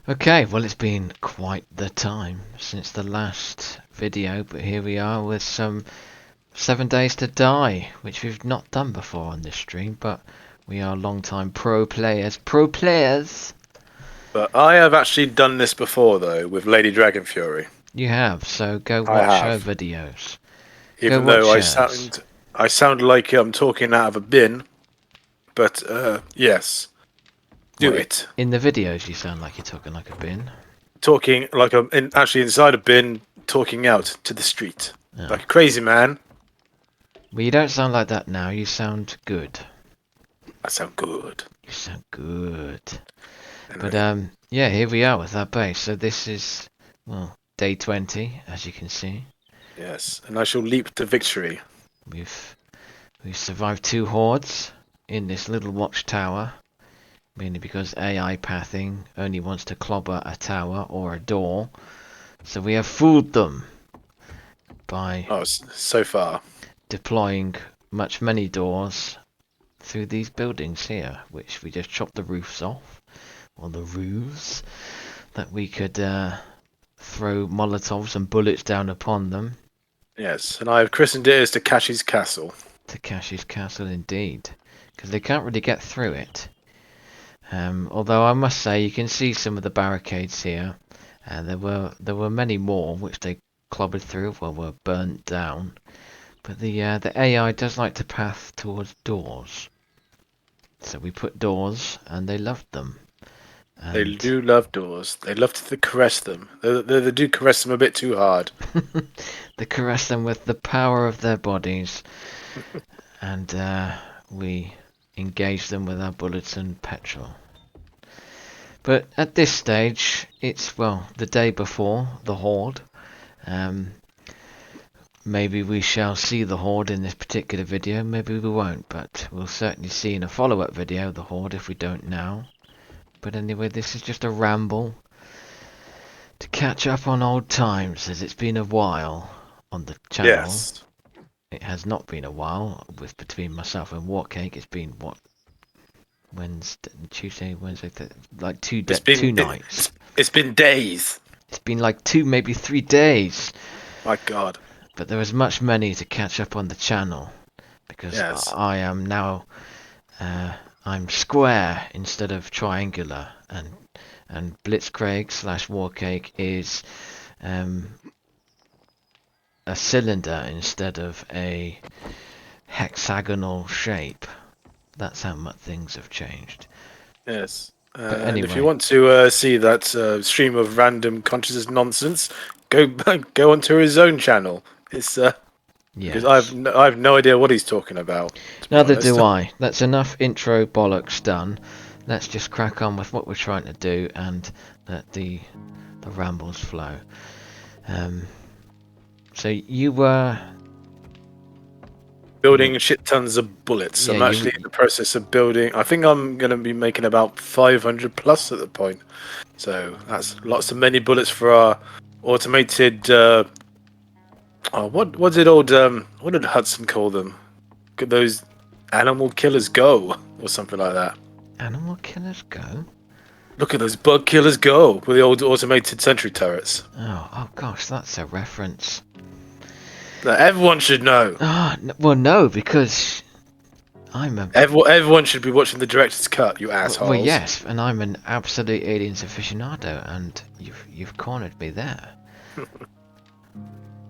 Okay, well, it's been quite the time since the last video, but here we are with some 7 Days to Die, which we've not done before on this stream, but we are long-time pro players. Pro players! But I have actually done this before, though, with Lady Dragon Fury. You have, so go I watch her have. videos. Go Even though watch I hers. sound, I sound like I'm talking out of a bin. But yes, do What, it. in the videos you sound like you're talking like a bin. Talking like I'm actually inside a bin, talking out to the street Oh. like a crazy man. Well, you don't sound like that now, you sound good. I sound good. You sound good. Anyway, But yeah, here we are with our base. So this is, well, day 20, as you can see. yes, and I shall leap to victory. We've survived 2 hordes in this little watchtower, mainly because AI pathing only wants to clobber a tower or a door. So we have fooled them by So far. deploying many doors through these buildings here, which we just chopped the roofs off, or the roofs, that we could throw Molotovs and bullets down upon them. Yes, and I have christened it as Takashi's Castle. Takashi's castle indeed, because they can't really get through it. Although I must say you can see some of the barricades here, and there were many more which they clobbered through or were burnt down. But the AI does like to path towards doors, so we put doors, and they loved them. They And do love doors. They love to caress them. They do caress them a bit too hard. they caress them with the power of their bodies, and we engage them with our bullets and petrol. But at this stage, it's, well, the day before the Horde. Maybe we shall see the Horde in this particular video, maybe we won't, but we'll certainly see in a follow-up video the Horde if we don't now. But anyway, this is just a ramble to catch up on old times, as it's been a while on the channel. Yes. It has not been a while with between myself and Warcake. It's been, what, Wednesday, Tuesday, Wednesday, like two nights. It's been days. It's been like 2, maybe 3 days. My God. But there is much money to catch up on the channel, because Yes. I am now I'm square instead of triangular, and Blitzcraig / Warcake is a cylinder instead of a hexagonal shape. That's how much things have changed. Yes. But And if anyway, you want to see that stream of random consciousness nonsense, go onto his own channel. It's because yes. I have no idea what he's talking about. To be Neither honest. do I. That's enough intro bollocks done. Let's just crack on with what we're trying to do and let the rambles flow. So you were Building shit tons of bullets. Yeah, I'm actually in the process of building. I think I'm going to be making about 500 plus at the point. So that's lots of many bullets for our automated. What did what did Hudson call them? Could those animal killers go or something like that? Animal killers go? Look at those bug killers go with the old automated sentry turrets. Oh gosh, that's a reference. That everyone should know. Well, no, because I'm a... Everyone should be watching the director's cut, you assholes. Well, yes, and I'm an absolute aliens aficionado, and you've cornered me there. I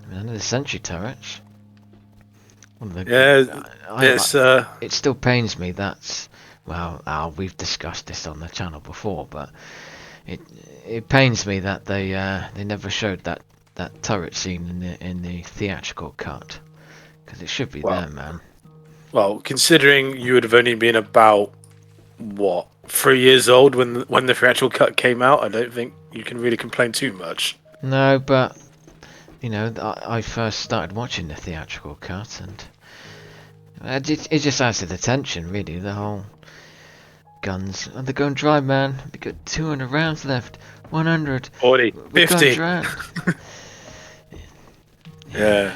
mean, I know the sentry turrets. It still pains me that, well, we've discussed this on the channel before, but it pains me that they never showed that turret scene in the theatrical cut, because it should be there, man. Well, considering you would have only been about 3 years old when the theatrical cut came out, I don't think you can really complain too much. No, but you know, I first started watching the theatrical cut, and it just adds to the tension, really. The whole guns, they're going dry, man. We got 200 rounds left. 100. 40, 50. Yeah.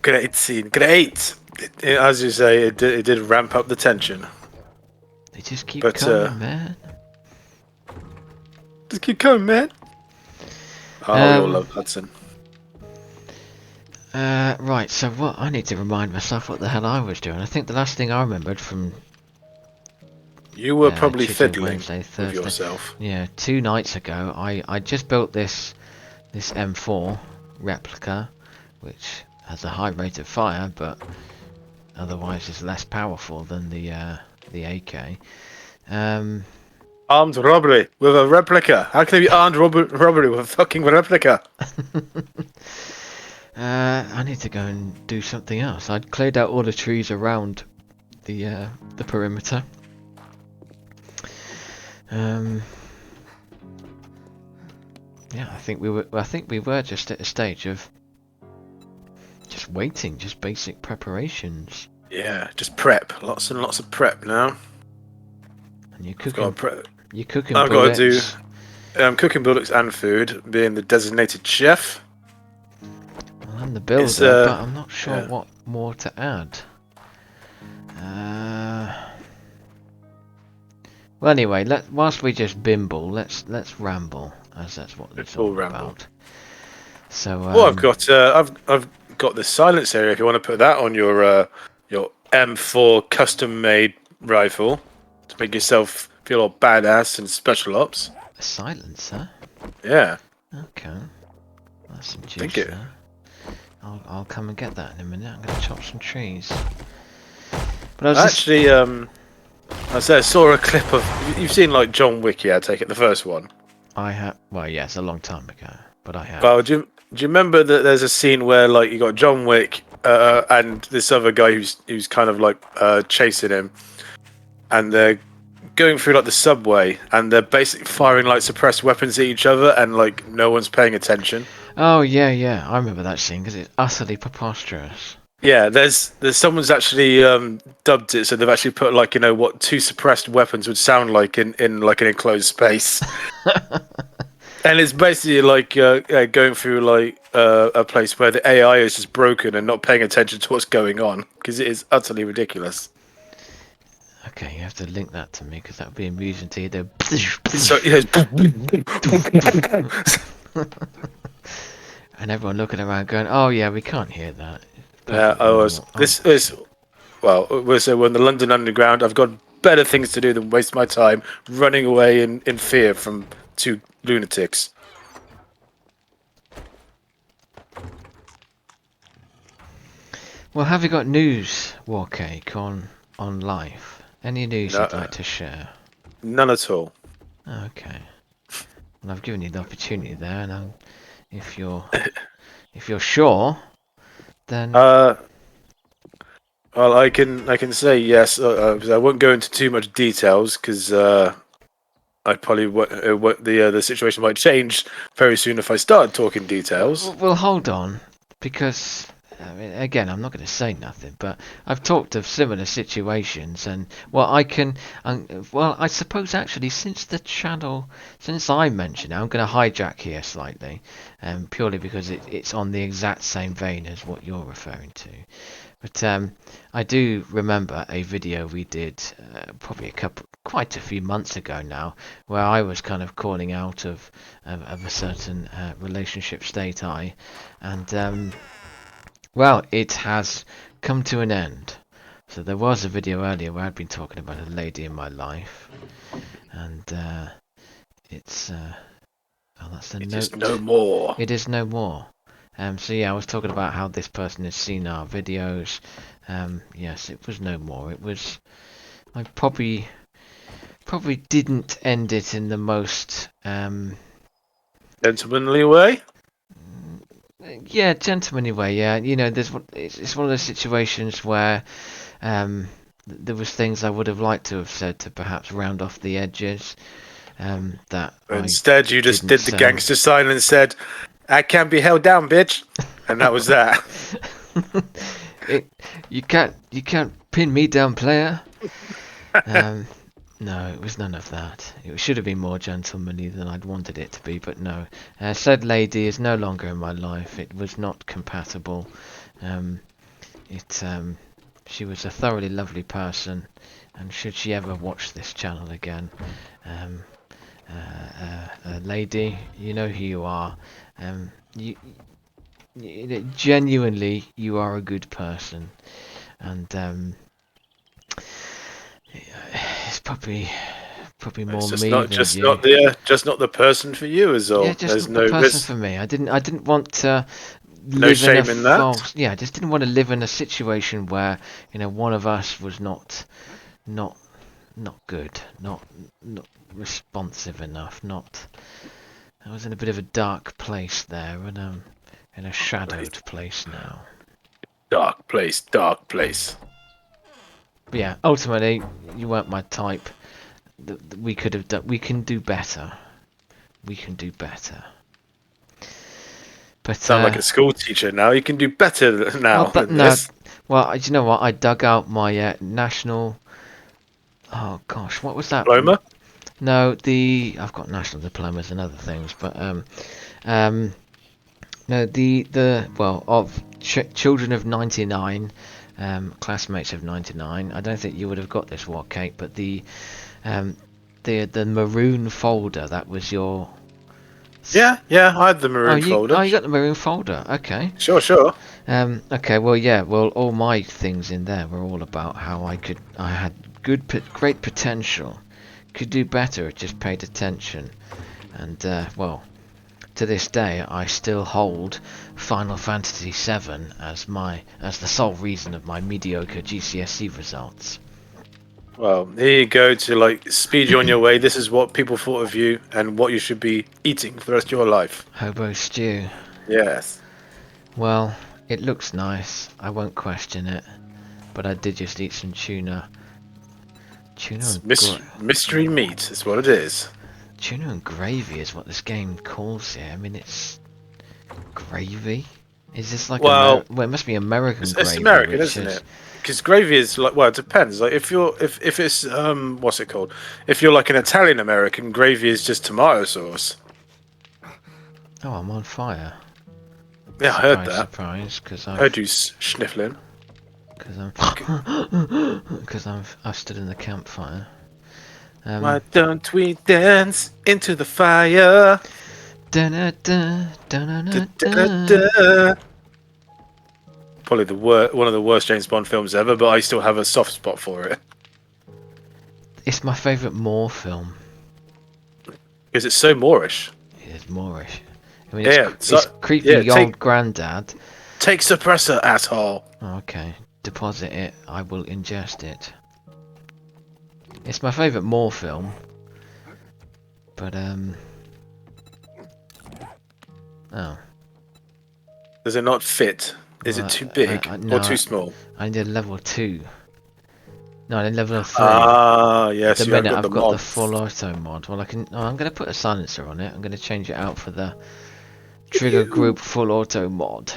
Great scene. Great. As you say, it did ramp up the tension. They just keep coming, man. Just keep going, man. Oh, we all love Hudson. Right, so what? I need to remind myself what the hell I was doing. I think the last thing I remembered from You were probably Tuesday, fiddling Wednesday, with Thursday. yourself. Yeah, 2 nights ago, I just built this M4 replica, which has a high rate of fire, but otherwise is less powerful than the AK. Armed robbery with a replica. How can it be armed robbery with a fucking replica? I need to go and do something else. I'd cleared out all the trees around the perimeter. Yeah, I think we were just at a stage of just waiting, just basic preparations. Yeah, just prep. Lots and lots of prep now. And you're I've got to cooking, prep. you're cooking I've got to do bullets. cooking bullets and food, being the designated chef. Well, I'm the It's builder, but I'm not sure yeah. what more to add. Well, anyway, whilst we just bimble, let's ramble, as that's what it's all Ramble. about. So, Well, I've got the silence area. If you want to put that on your M4 custom-made rifle to make yourself feel all badass and special ops. a silencer. Yeah. Okay, that's some Think juice it. there. I'll come and get that in a minute. I'm gonna chop some trees. But I was Actually, I saw a clip of. You've seen like John Wick, yeah? Take it, the first one. I have. Well, yes, a long time ago, but I have. Well, do you remember that there's a scene where like you got John Wick and this other guy who's kind of like chasing him, and they're going through like the subway, and they're basically firing like suppressed weapons at each other, and like no one's paying attention. Oh yeah, I remember that scene because it's utterly preposterous. Yeah, there's someone's actually dubbed it, so they've actually put like what two suppressed weapons would sound like in like an enclosed space, and it's basically like going through like a place where the AI is just broken and not paying attention to what's going on because it is utterly ridiculous. Okay, you have to link that to me because that would be amusing to hear. So yeah, And everyone looking around going, "Oh yeah, we can't hear that." this is so we're in the London Underground. I've got better things to do than waste my time running away in fear from two lunatics. Well, have you got news, Warcake, on life? Any news No, you'd like to share? none at all. Okay. Well, I've given you the opportunity there, and if you're sure, then Well, I can say yes. I won't go into too much details because I probably the situation might change very soon if I start talking details. well, hold on, because I mean, again, I'm not going to say nothing, but I've talked of similar situations, and well, I suppose actually, since I mentioned it, I'm going to hijack here slightly, purely because it's on the exact same vein as what you're referring to. But I do remember a video we did probably quite a few months ago now, where I was kind of calling out of a certain relationship state and well, it has come to an end. So there was a video earlier where I'd been talking about a lady in my life, and it's that's the note. It is no more. It is no more. So yeah, I was talking about how this person has seen our videos. Yes, it was no more. It was. I probably didn't end it in the most Gentlemanly way. yeah, gentlemanly way. Yeah, it's one of those situations where there was things I would have liked to have said to perhaps round off the edges. That Instead, you just did the say. gangster sign and said, "I can't be held down, bitch," and that was that. You can't pin me down, player. No, it was none of that. It should have been more gentlemanly than I'd wanted it to be, but no. Said lady is no longer in my life. It was not compatible. She was a thoroughly lovely person, and should she ever watch this channel again, lady, you know who you are. You, genuinely, you are a good person, and it's probably It's more just me not than just you. not the just not the person for you is Yeah, all. just not the person There's for me. I didn't want to no live in a shame in that. false. Yeah, I just didn't want to live in a situation where one of us was not not good, not responsive enough, not. I was in a bit of a dark place there, and in a shadowed place now. Dark place, dark place. But yeah, ultimately, you weren't my type. We could have done. We can do better. We can do better. But Sound like a school teacher now. You can do better oh, now but than no. this. Well, you know what? I dug out my national. Oh gosh, what was that? Diploma? No, I've got national diplomas and other things, but um, no, the well of children of '99, classmates of '99. I don't think you would have got this war, Kate, but um, the maroon folder that was your. Yeah, yeah. I had the Oh, maroon you folder. got the maroon folder. Okay. Sure, sure. Okay. Well, yeah. Well, all my things in there were all about how I had great potential, could do better, just paid attention, and well, to this day, I still hold Final Fantasy VII as the sole reason of my mediocre GCSE results. Well, here you go to like speed you on your way. This is what people thought of you and what you should be eating for the rest of your life. Hobo stew. Yes. Well, it looks nice. I won't question it. But I did just eat some tuna. Tuna It's and mystery meat is what it is. tuna and gravy is what this game calls it. I mean, it's gravy. Is this like Well, Well, it must be American it's gravy, American, which isn't is. it? Because gravy is like, well, it depends. Like if it's what's it called? If you're like an Italian American, gravy is just tomato sauce. Oh, I'm on fire. Yeah, I heard Surprise, that. surprise, because Heard you sniffling. because I'm, because I've stood in the campfire. Why don't we dance into the fire? Da-na-da, Da, da, da-na-na-da. da. Probably one of the worst James Bond films ever, but I still have a soft spot for it It's my favourite Moore film. because it's so Moorish. It is Moorish. I mean, Yeah, it's yeah. creepy old granddad. Take suppressor, asshole. Okay, deposit it. I will ingest it. It's my favourite Moore film. But oh. Does it not fit? Is it Well, too big or no, too small? I need a level 2. No, I need level 3. Ah, At yes, the you have minute, got I've the got the mods. full auto mod. Well, I can. Oh, I'm going to put a silencer on it. I'm going to change it out for the trigger group full auto mod.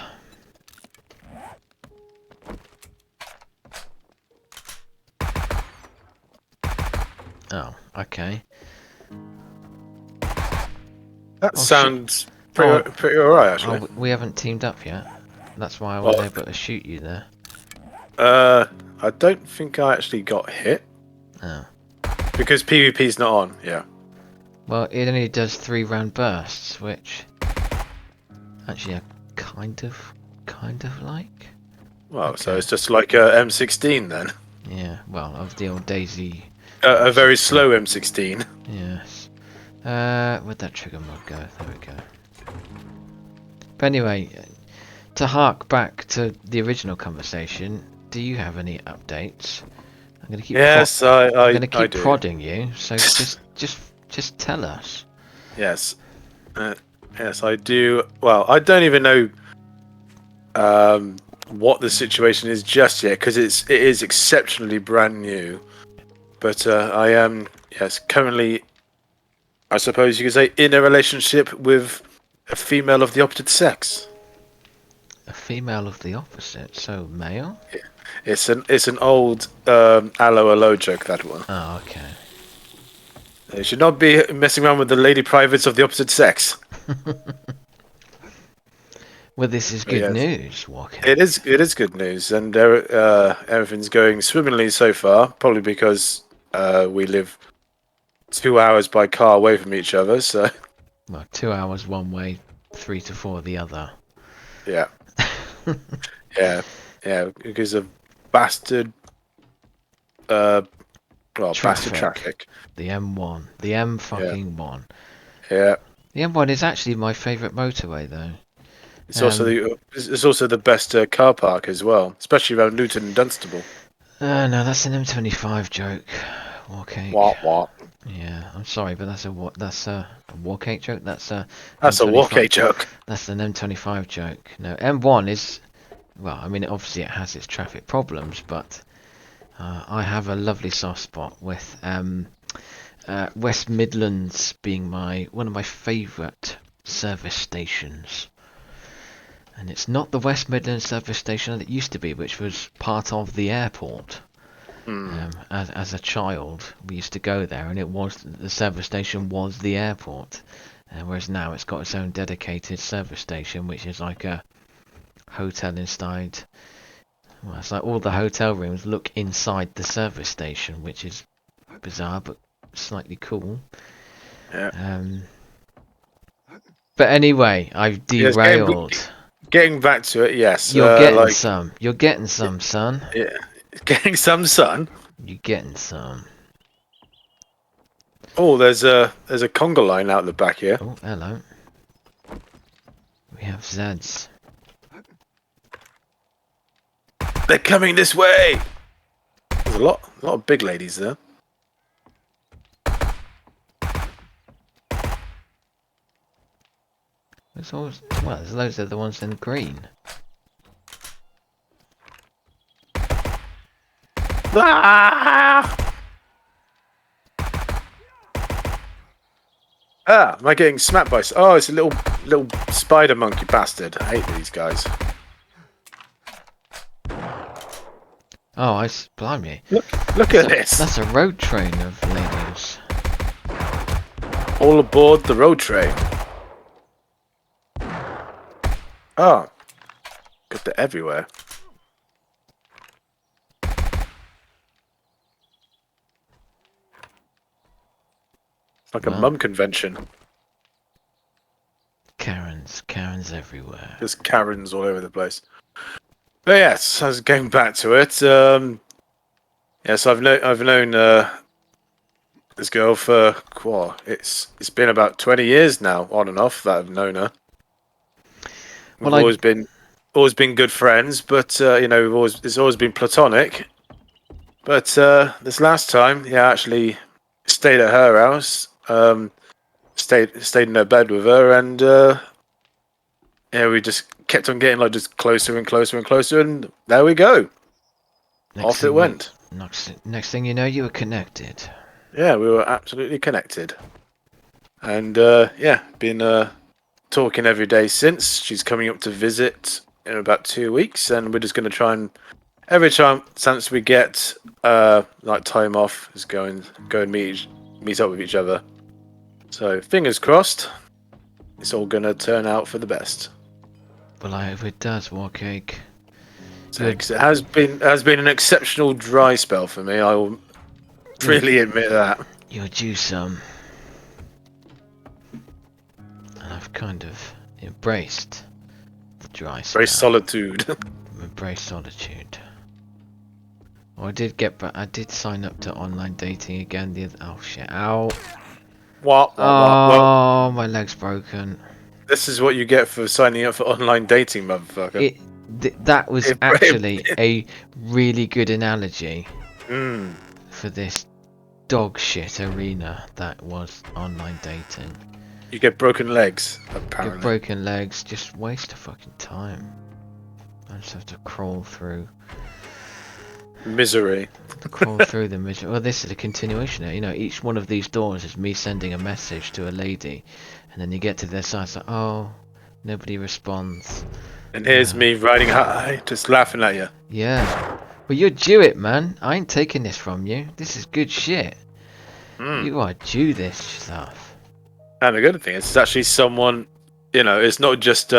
Oh, okay. That Oh shit. sounds Oh, pretty alright, actually. we haven't teamed up yet. That's why I was Well, able to shoot you there. I don't think I actually got hit Oh. because PvP's not on. Yeah. Well, it only does 3-round bursts, which actually I kind of like. Well, so Okay. it's just like a M16 then. Yeah. Well, of the old Daisy. A very M16. slow M16. Yes. Where'd that trigger mod go? There we go. But anyway, to hark back to the original conversation, do you have any updates? I'm gonna keep. Yes, I'm gonna I keep do. prodding you. So just tell us. Yes. Yes, I do. Well, I don't even know what the situation is just yet because it is exceptionally brand new. But I am, yes, currently, I suppose you could say, in a relationship with a female of the opposite sex. A female of the opposite, so male. It's an old allo allo joke, that one. Oh, okay. You should not be messing around with the lady privates of the opposite sex. Well, this is But good yes, news, Walker. it is good news, and everything's going swimmingly so far. Probably because we live 2 hours by car away from each other. So Well, 2 hours one way, 3 to 4 the other. yeah, yeah, yeah. Because of bastard, uh, bastard traffic. The M1. The M Yeah, fucking 1. yeah. The M1 is actually my favourite motorway though. It's also the best car park as well, especially around Luton and Dunstable. No, that's an M25 joke. Warcake. What? Yeah, I'm sorry, but that's a Warcake joke. That's a That's a M25. walkie joke. That's an M25 joke. No, M1 is, well, I mean, obviously it has its traffic problems, but I have a lovely soft spot with West Midlands being one of my favourite service stations. And it's not the West Midlands service station that it used to be, which was part of the airport. As a child, we used to go there, and the service station was the airport. Whereas now it's got its own dedicated service station, which is like a hotel inside. Well, it's like all the hotel rooms look inside the service station, which is bizarre but slightly cool. Yeah. But anyway, I've Yes, derailed. getting back to it, yes. You're getting some. You're getting some, son. Yeah, getting some sun. You're getting some. Oh, there's a conga line out the back here. Oh, hello. We have Zeds. They're coming this way. There's a lot of big ladies there. There's loads of the ones in green. Ah! Am I getting smacked by? Oh, it's a little spider monkey bastard. I hate these guys. Oh, blimey. Look at this. That's a road train of ladies. All aboard the road train. Oh, good, they're everywhere. It's like a mum convention. Karens everywhere. There's Karens all over the place. But yes, I was going back to it. Yes, I've known this girl for it's been about 20 years now, on and off, that I've known her. We've always been good friends, but it's always been platonic. But this last time, I actually stayed at her house, stayed in her bed with her, and we just kept on getting just closer and closer and closer, and there we go. Off it went. Next thing you know, you were connected. Yeah, we were absolutely connected, and been talking every day since. She's coming up to visit in about 2 weeks, and we're just going to try and every chance we get time off is go and meet up with each other. So fingers crossed, it's all going to turn out for the best. Well, I hope it does, Warcake. It has been an exceptional dry spell for me. I will really admit that. You're due some. And I've kind of embraced the dry spell. Embrace solitude. Embrace solitude. Oh, I did sign up to online dating again. Oh shit! Ow! What? Oh, my leg's broken. This is what you get for signing up for online dating, motherfucker. That was actually a really good analogy for this dog shit arena that was online dating. You get broken legs, apparently. Get broken legs, just waste of fucking time. I just have to crawl through. Misery. Crawl through the misery. Well, this is a continuation. Each one of these doors is me sending a message to a lady, and then you get to their side, it's like, oh, nobody responds. And here's me riding high, just laughing at you. Yeah. Well, you're due it, man. I ain't taking this from you. This is good shit. You are due this stuff. And the good thing is, it's actually someone, it's not just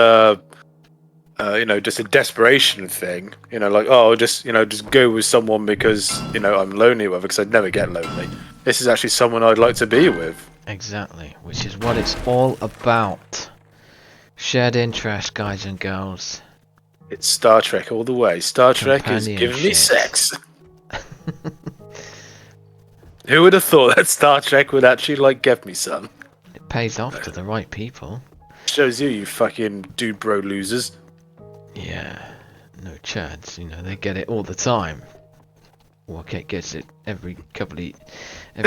just a desperation thing. Like, just go with someone because I'm lonely with, because I'd never get lonely. This is actually someone I'd like to be with. Exactly, which is what it's all about. Shared interest, guys and girls. It's Star Trek all the way. Star Trek is giving me Companionship. sex. Who would have thought that Star Trek would actually give me some? It pays off to the right people. Shows you fucking dude bro losers. Yeah, no chance. They get it all the time. Warcake gets it every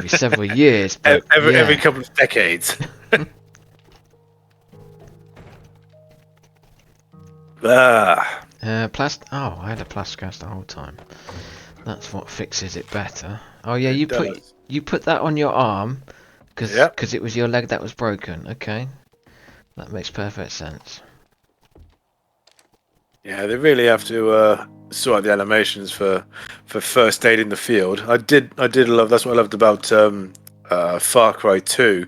several years. But every couple of decades. Oh, I had a Plasticast the whole time. That's what fixes it better. Oh yeah, you put that on your arm because it was your leg that was broken. Okay, that makes perfect sense. Yeah, they really have to sort out the animations for first aid in the field. I did love. That's what I loved about Far Cry 2.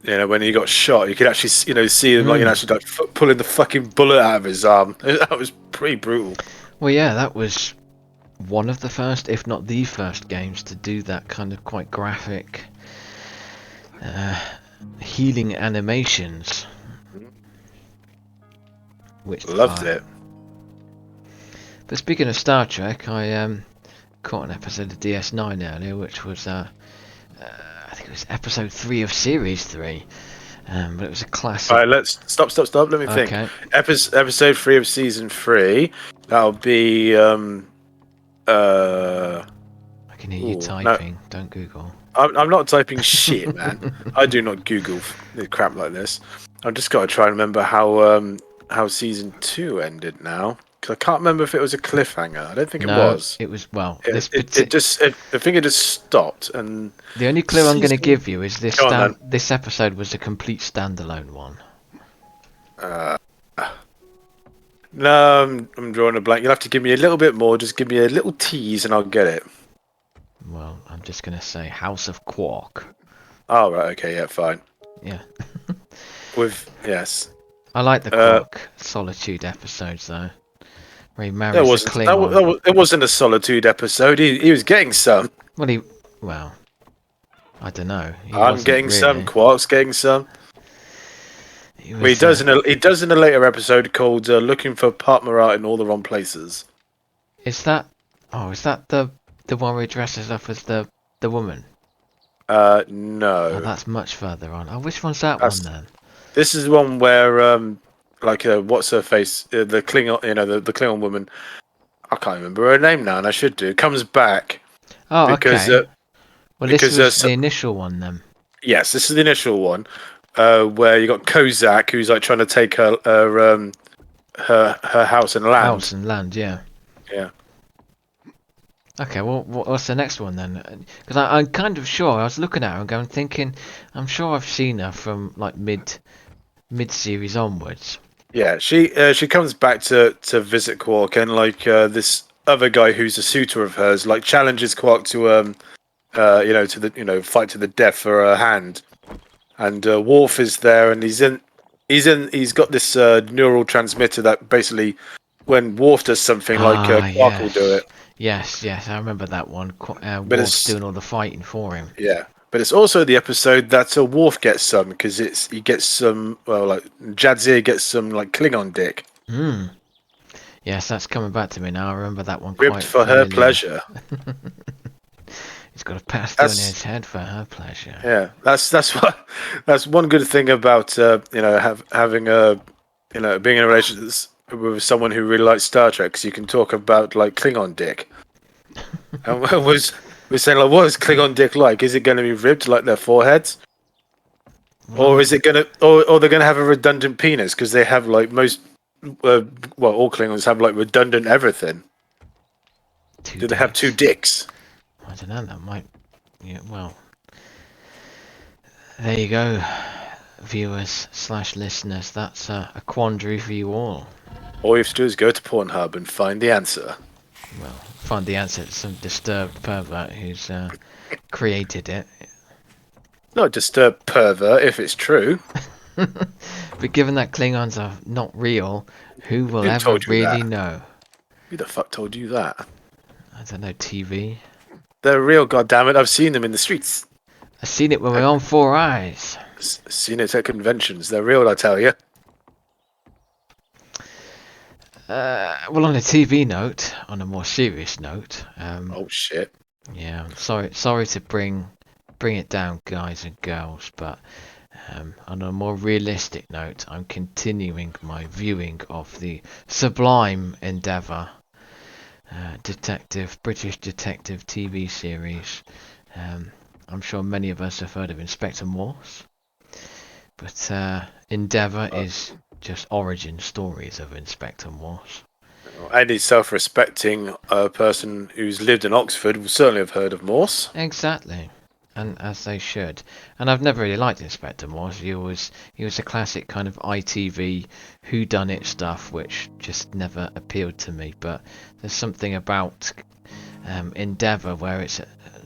When he got shot, you could actually see him actually pulling the fucking bullet out of his arm. That was pretty brutal. Well, yeah, that was one of the first, if not the first, games to do that kind of quite graphic healing animations. Which loved it. But speaking of Star Trek, I caught an episode of DS9 earlier, which was I think it was episode 3 of series 3. But it was a classic. Alright, let's stop. Let me think. Episode 3 of season 3. That'll be I can hear you typing. No. Don't Google. I'm not typing shit, man. I do not Google crap like this. I've just got to try and remember how season 2 ended now, because I can't remember if it was a cliffhanger. I don't think it was. It was. Well, I think it just stopped. And the only clue I'm going to give you is this episode was a complete standalone one. No, I'm drawing a blank. You'll have to give me a little bit more. Just give me a little tease, and I'll get it. Well, I'm just going to say House of Quark. Oh right, okay, yeah, fine. Yeah. Yes. I like the Quark Solitude episodes though. Where he marries a Klingon. It wasn't a Solitude episode. He was getting some. Well, I don't know. I'm getting some. Quark's getting some. He does in a later episode called "Looking for Partner Out in All the Wrong Places." Is that the one where he dresses up as the woman? No. Oh, that's much further on. Oh, which one's that one then? This is the one where what's her face? The Klingon, the Klingon woman. I can't remember her name now, and I should do. Comes back. Oh, okay. Well, this was the initial one then. Yes, this is the initial one, where you got Kozak, who's trying to take her house and land. House and land, yeah. Yeah. Okay, well, what's the next one then? Because I'm kind of sure. I was looking at her and thinking, I'm sure I've seen her from mid-series onwards. Yeah, she comes back to visit Quark, and this other guy who's a suitor of hers challenges Quark to fight to the death for her hand, and Worf is there, and he's got this neural transmitter that basically when Worf does something Quark will do it. Yes, I remember that one. Worf's doing all the fighting for him. Yeah, but it's also the episode that Worf gets some, because he gets some. Well, Jadzia gets some Klingon dick. Yes, that's coming back to me now. I remember that one. Ripped for her pleasure. He's got a pasty on his head for her pleasure. Yeah, that's one good thing about having being in a relationship with someone who really likes Star Trek, because you can talk about Klingon dick. And we're saying what is Klingon dick like? Is it going to be ribbed like their foreheads, or is it or they're going to have a redundant penis, because they have most all Klingons have redundant everything. Do they have 2 dicks? I don't know. That might. Yeah. Well. There you go, viewers / listeners. That's a quandary for you all. All you have to do is go to Pornhub and find the answer. Well, find the answer to some disturbed pervert who's created it. Not disturbed pervert, if it's true. But given that Klingons are not real, who will Who ever told you really that? know? Who the fuck told you that? I don't know, TV. They're real, goddammit. I've seen them in the streets. I've seen it with my own four eyes. Seen it at conventions. They're real, I tell you. Well, on a TV note, on a more serious note, Oh shit. yeah, I'm sorry to bring it down, guys and girls, but on a more realistic note, I'm continuing my viewing of the sublime endeavour British detective TV series. I'm sure many of us have heard of Inspector Morse, but Endeavour is just origin stories of Inspector Morse. Any self-respecting person who's lived in Oxford will certainly have heard of Morse. Exactly, and as they should. And I've never really liked Inspector Morse. He was a classic kind of ITV whodunit stuff, which just never appealed to me. But there's something about Endeavour where it's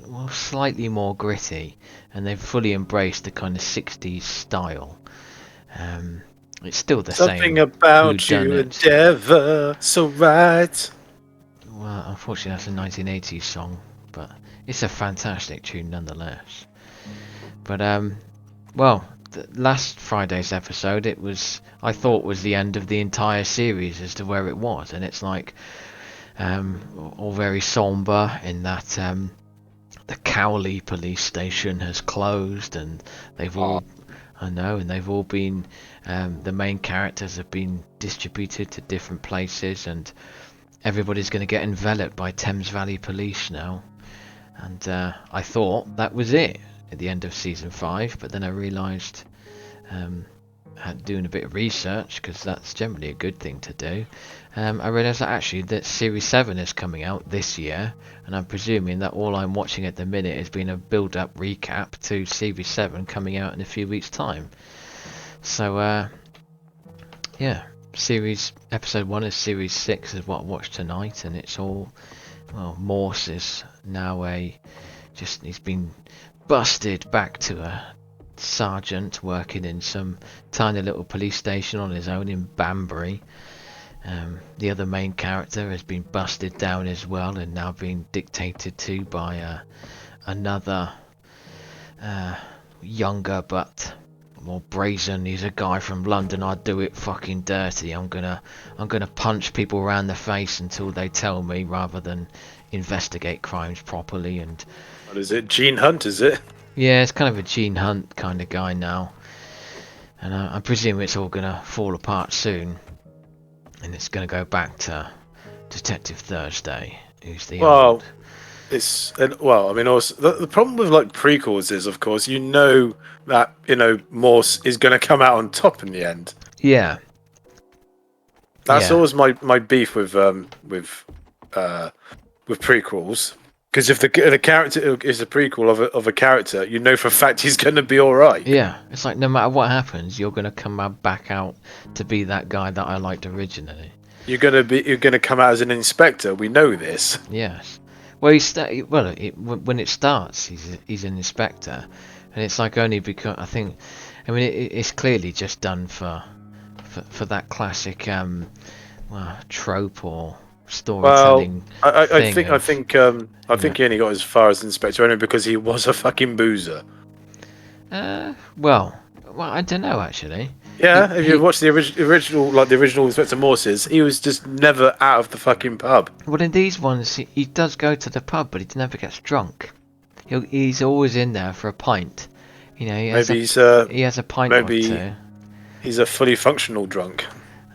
well, slightly more gritty, and they've fully embraced the kind of 60s style. It's still the Something same about you, whodunit. Endeavour, so right. Well, unfortunately, that's a 1980s song, but it's a fantastic tune nonetheless. But well, last Friday's episode, I thought was the end of the entire series as to where it was, and it's like all very somber in that the Cowley police station has closed, and they've all I know, and they've all been the main characters have been distributed to different places, and everybody's going to get enveloped by Thames Valley Police now. And I thought that was it at the end of season 5, but then I realised, doing a bit of research, because that's generally a good thing to do, I realised that actually that series 7 is coming out this year, and I'm presuming that all I'm watching at the minute has been a build-up recap to series 7 coming out in a few weeks' time. So yeah, episode 1 of series 6 is what I watched tonight, and it's all, well, Morse is now he's been busted back to a sergeant working in some tiny little police station on his own in Banbury. The other main character has been busted down as well, and now being dictated to by another younger but more brazen. He's a guy from London. I do it fucking dirty. I'm gonna punch people around the face until they tell me, rather than investigate crimes properly. And What is it? Gene Hunt, is it? yeah, it's kind of a Gene Hunt kind of guy now, and I presume it's all gonna fall apart soon, and it's gonna go back to Detective Thursday, who's the old. I mean, also the problem with like prequels is, of course, that Morse is going to come out on top in the end. Yeah, That's yeah, always my beef with prequels. Because if the character is a prequel of a character, you know for a fact he's going to be all right. yeah. It's like no matter what happens, you're gonna come back out to be that guy that I liked originally. You're gonna come out as an inspector. We know this. Yes. Well, when it starts, he's an inspector, and it's like only because I mean, it's clearly just done for that classic trope or Well, storytelling I thing think he only got as far as inspector only because he was a fucking boozer. Well, I don't know actually. Yeah, if you watch the original Inspector Morse's, he was just never out of the fucking pub. Well, in these ones, he does go to the pub, but he never gets drunk. He's always in there for a pint. You know, he has a pint or two. He's a fully functional drunk.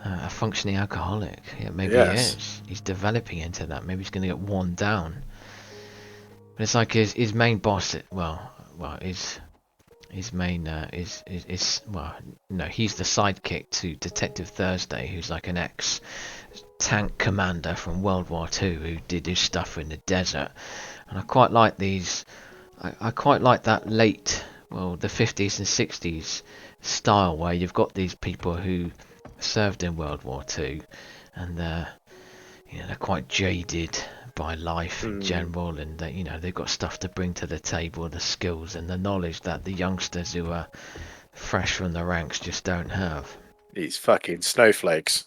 A functioning alcoholic. Yeah, maybe he is. He's developing into that. Maybe he's going to get worn down. But it's like his main boss. His main he's the sidekick to Detective Thursday, who's like an ex-tank commander from World War II who did his stuff in the desert. And I quite like these. I quite like that late, the 50s and 60s style where you've got these people who served in World War II, and they're quite jaded by life in general, and they've got stuff to bring to the table, the skills and the knowledge that the youngsters who are fresh from the ranks just don't have. These fucking snowflakes.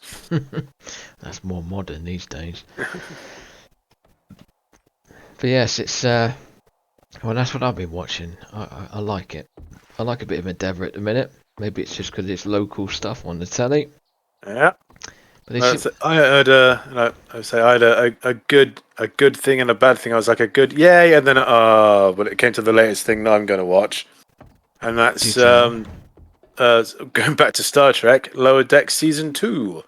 That's more modern these days. But yes, it's well, that's what I've been watching. I like it. I like a bit of Endeavour at the minute. Maybe it's just because it's local stuff on the telly. Yeah. But they should. I heard I had a good thing and a bad thing. I was like a good yay, and then but it came to the latest thing that I'm going to watch, and that's Do tell. going back to Star Trek Lower Deck season 2.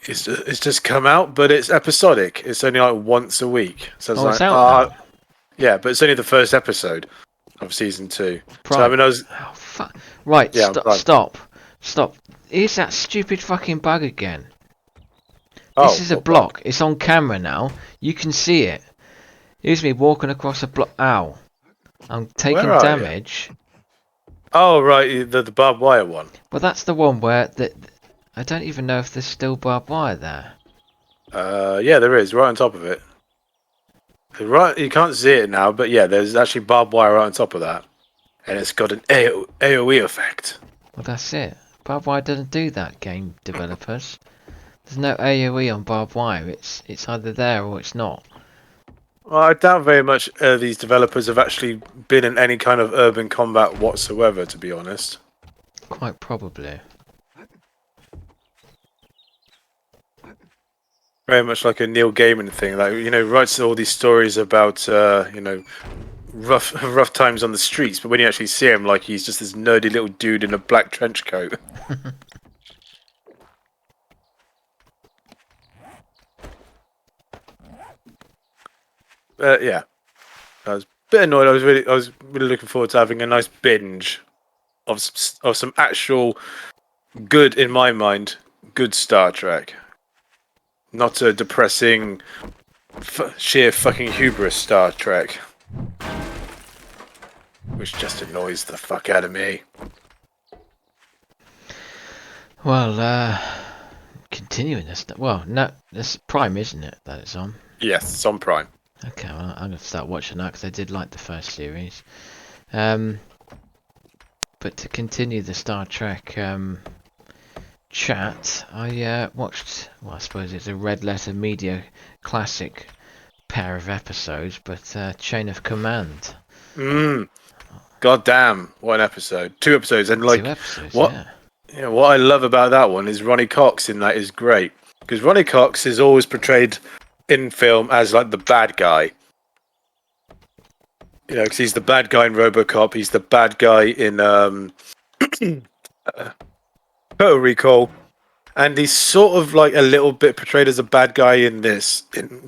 It's just come out, but it's episodic. It's only like once a week, so it's Oh, it's like out now. yeah, but it's only the first episode of season 2. So I Prime. mean, I was Oh, fuck. Right, yeah, right. stop. Here's that stupid fucking bug again. This Oh, is a what block. bug? It's on camera now. You can see it. Here's me walking across a block. Ow. I'm taking Where are you? damage. Oh, right, the barbed wire one. Well, that's the one where I don't even know if there's still barbed wire there. Yeah, there is right on top of it. Right, you can't see it now, but yeah, there's actually barbed wire right on top of that, and it's got an AOE effect. Well, that's it. Barbed wire doesn't do that, game developers. There's no AoE on barbed wire. It's either there or it's not. Well, I doubt very much these developers have actually been in any kind of urban combat whatsoever, to be honest. Quite probably. Very much like a Neil Gaiman thing, like writes all these stories about rough times on the streets, but when you actually see him, like he's just this nerdy little dude in a black trench coat. Yeah, I was a bit annoyed. I was really looking forward to having a nice binge of some actual good, in my mind, good Star Trek. Not a depressing, sheer fucking hubris Star Trek. Which just annoys the fuck out of me. Well, continuing this. Well, no, this Prime, isn't it? That it's on. Yes, it's on Prime. Okay, well, I'm gonna start watching that because I did like the first series. But to continue the Star Trek chat, I watched. Well, I suppose it's a Red Letter Media classic pair of episodes, but Chain of Command. God damn, what an episode! 2 episodes, and like 2 episodes, what? Yeah. Yeah, what I love about that one is Ronnie Cox in that is great, because Ronnie Cox is always portrayed in film as like the bad guy. Because he's the bad guy in RoboCop. He's the bad guy in Total Recall, and he's sort of like a little bit portrayed as a bad guy in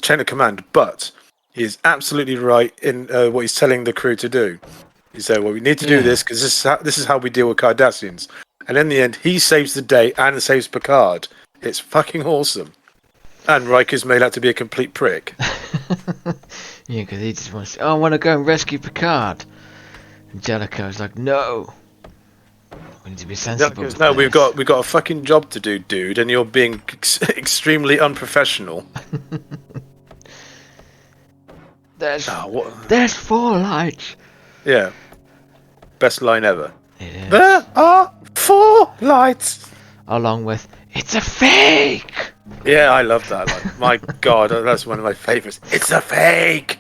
Chain of Command. But he is absolutely right in what he's telling the crew to do. He said, "Well, we need to do this because this is how we deal with Cardassians." And in the end, he saves the day and saves Picard. It's fucking awesome. And Riker's made out to be a complete prick. Yeah, because he just wants to, I want to go and rescue Picard. And Jellicoe's like, no. We need to be sensible. Goes, no, we've got a fucking job to do, dude, and you're being extremely unprofessional. There's 4 lights. Yeah. Best line ever. It is. There are 4 lights. Along with, it's a fake! Yeah, I love that line. My God, that's one of my favourites. It's a fake!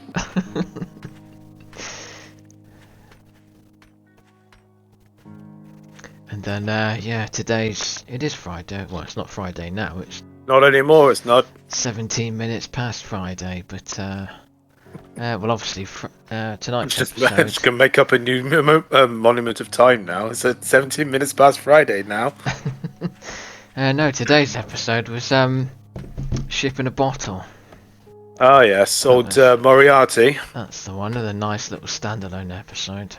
And then, it is Friday. Well, it's not Friday now, it's Not anymore, it's not. 17 minutes past Friday, but, well, obviously, tonight's Just episode... going to make up a new monument of time now. It's at 17 minutes past Friday now. no, today's episode was, Ship in a Bottle. Oh, yes, old Moriarty. That's the one, and a nice little standalone episode.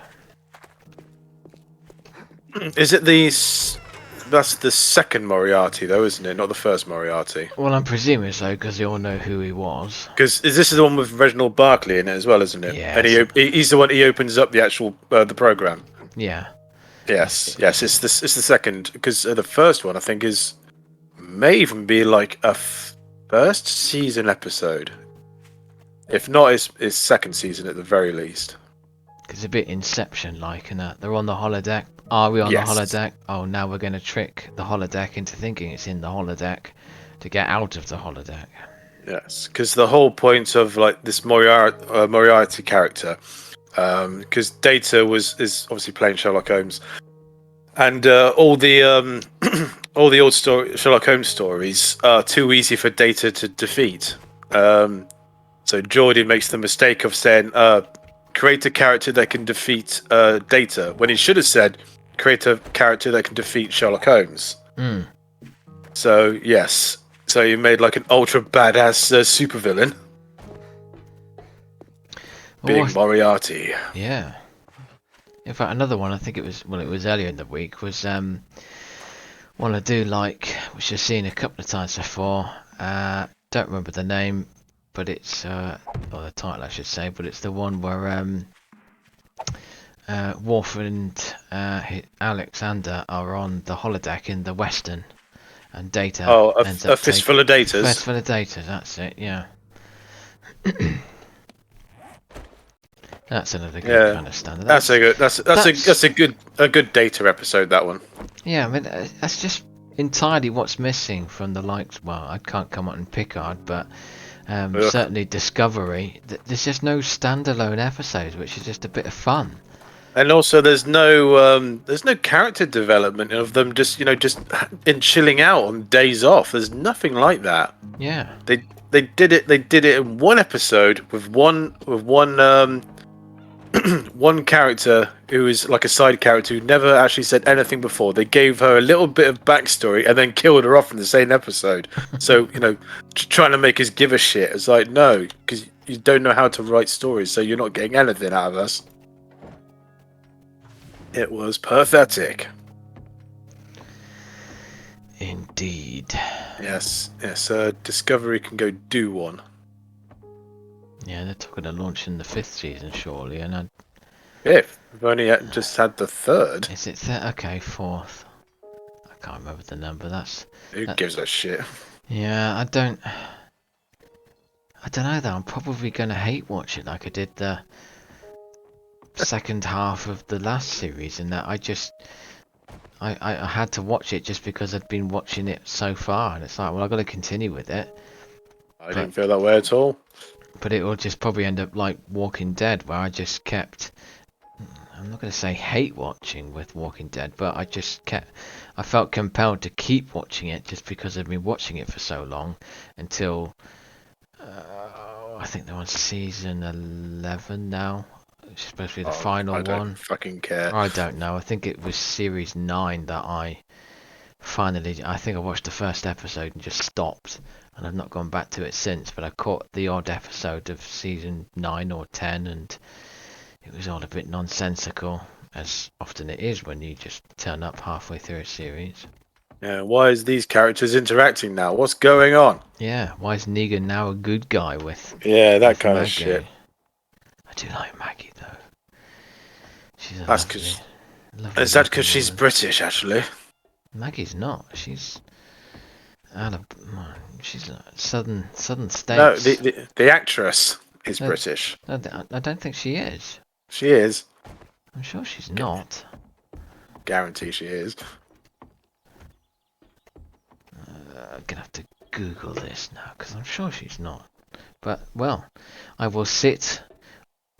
Is it that's the second Moriarty, though, isn't it? Not the first Moriarty. Well, I'm presuming so, because they all know who he was. Because this is the one with Reginald Barkley in it as well, isn't it? Yeah. And he's the one, he opens up the actual, the programme. Yeah. Yes, it's the second, because the first one, I think, may even be like a first season episode. If not, it's second season at the very least. It's a bit Inception-like, and they're on the holodeck, Are we on the Yes. holodeck? Oh, now we're going to trick the holodeck into thinking it's in the holodeck to get out of the holodeck. Yes, because the whole point of like this Moriarty character, because Data is obviously playing Sherlock Holmes, and all the all the old Sherlock Holmes stories are too easy for Data to defeat. So Geordie makes the mistake of saying, "Create a character that can defeat Data," when he should have said, "Create a character that can defeat Sherlock Holmes." Hmm. So yes, so you made like an ultra badass supervillain Well, being Moriarty. yeah. In fact, another one, I think it was earlier in the week, was one I do like, which I've seen a couple of times before. Don't remember the name, but it's or the title I should say, but it's the one where Worf and Alexander are on the holodeck in the Western, and Data Oh, ends a up fistful taking of datas. Fistful of Data. That's it. Yeah, that's another good Yeah, kind of standard. that's a good. That's a good data episode. That one. Yeah. I mean, that's just entirely what's missing from the likes. Well, I can't come on Picard, but Ugh. certainly Discovery. There's just no standalone episodes, which is just a bit of fun. And also, there's no character development of them. Just just in chilling out on days off. There's nothing like that. Yeah. They did it. They did it in one episode with one one character who is like a side character who never actually said anything before. They gave her a little bit of backstory and then killed her off in the same episode. So trying to make us give a shit. It's like no, because you don't know how to write stories, so you're not getting anything out of us. It was pathetic. Indeed. Yes. Discovery can go do one. Yeah, they're talking of launching the 5th season shortly, and If we've only just had the third, is it okay, 4th? I can't remember the number. who That, gives a shit? yeah, I don't know though. I'm probably gonna hate watch it like I did the second half of the last series, in that I had to watch it just because I'd been watching it so far, and it's like, well, I've got to continue with it. I didn't feel that way at all. But it will just probably end up like Walking Dead, where I just kept. I'm not going to say hate watching with Walking Dead, but I felt compelled to keep watching it just because I've been watching it for so long until I think they're on season 11 now. It's supposed to be the final I one. don't fucking care. I don't know. I think it was series 9 that I finally. I think I watched the first episode and just stopped, and I've not gone back to it since. But I caught the odd episode of season 9 or 10, and it was all a bit nonsensical, as often it is when you just turn up halfway through a series. Yeah, why is these characters interacting now? What's going on? Yeah, why is Negan now a good guy with That kind Maggie? of shit. I do like Maggie though. She's a That's lovely, because is that because she's British actually? Maggie's not. She's she's southern states. No, the actress is British. I don't think she is. She is. I'm sure she's not. Guarantee she is. I'm gonna have to Google this now because I'm sure she's not. But well, I will sit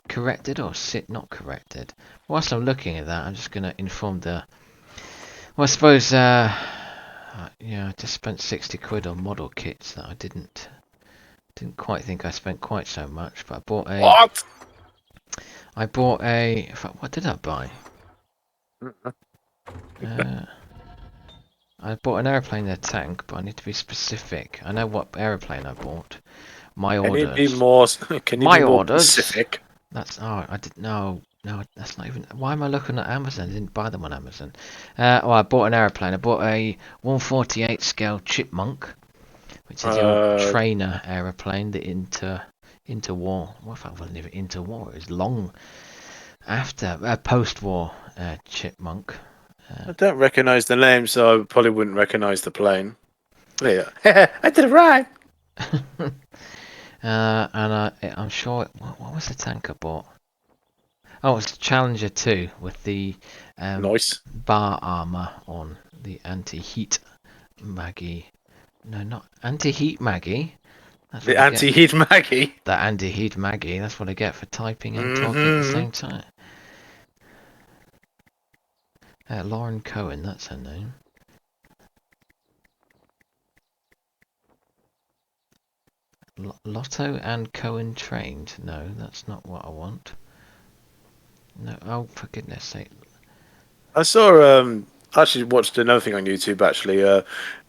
corrected or sit not corrected. Whilst I'm looking at that, I'm just gonna inform the. Well, I suppose. Yeah, I just spent 60 quid on model kits that I didn't quite think I spent quite so much. But I bought a. What? I bought a. In fact, what did I buy? I bought an aeroplane and a tank, but I need to be specific. I know what aeroplane I bought. My orders. Can you be more? Can you be more specific? That's I didn't know. No, that's not even. Why am I looking at Amazon? I didn't buy them on Amazon. Well, I bought an aeroplane. I bought a 1/48 scale Chipmunk, which is your trainer aeroplane. The interwar. What if I wasn't even interwar? It was long after post-war Chipmunk. I don't recognise the name, so I probably wouldn't recognise the plane. Yeah, I did it right. And I'm sure. What was the tank I bought? Oh, it's Challenger 2 with the Nice. bar armor on the anti-heat Maggie. No, not anti-heat Maggie. That's what The I get. anti-heat Maggie. That anti-heat Maggie. That's what I get for typing and talking at the Mm-hmm. same time. Lauren Cohen, that's her name. Lotto and Cohen trained. No, that's not what I want. No, oh, for goodness sake. I saw. I actually watched another thing on YouTube. Actually,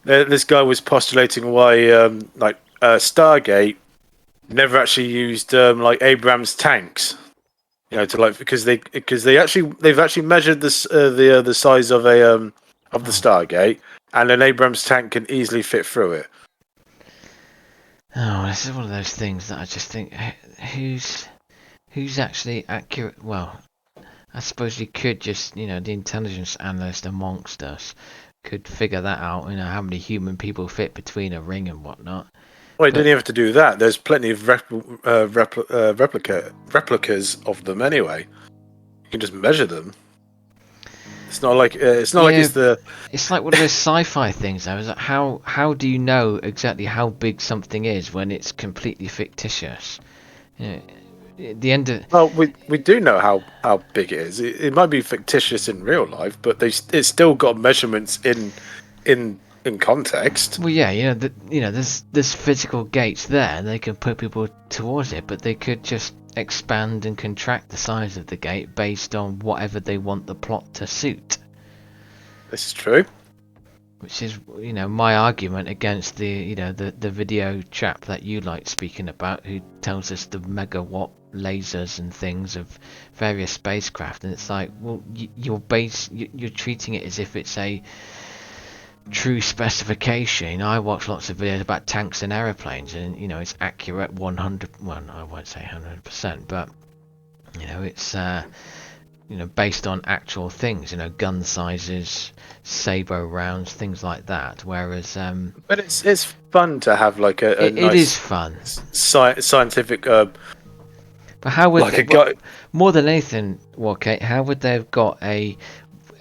this guy was postulating why, Stargate never actually used like Abrams tanks. You know, to like because they've actually measured the size of of the Oh, Stargate, and an Abrams tank can easily fit through it. oh, this is one of those things that I just think, who's actually accurate? Well, I suppose you could just, the intelligence analyst amongst us could figure that out. How many human people fit between a ring and whatnot. Well, you But didn't have to do that. There's plenty of replicas of them anyway. You can just measure them. It's not like yeah, it's the it's like one of those sci-fi things. Though, is that how do you know exactly how big something is when it's completely fictitious? You know, at the end of well, we do know how big it is. It might be fictitious in real life, but it's still got measurements in context. well, yeah, there's physical gates there, and they can put people towards it, but they could just expand and contract the size of the gate based on whatever they want the plot to suit. This is true. Which is, my argument against the video chap that you like speaking about, who tells us the megawatt lasers and things of various spacecraft, and it's like, well, you're treating it as if it's a true specification. I watch lots of videos about tanks and aeroplanes, and it's accurate 100. Well, I won't say 100%, but it's based on actual things, gun sizes, sabot rounds, things like that. Whereas, But it's fun to have like a it is nice fun. scientific But how would like a guy. more than anything, Kate, how would they have got a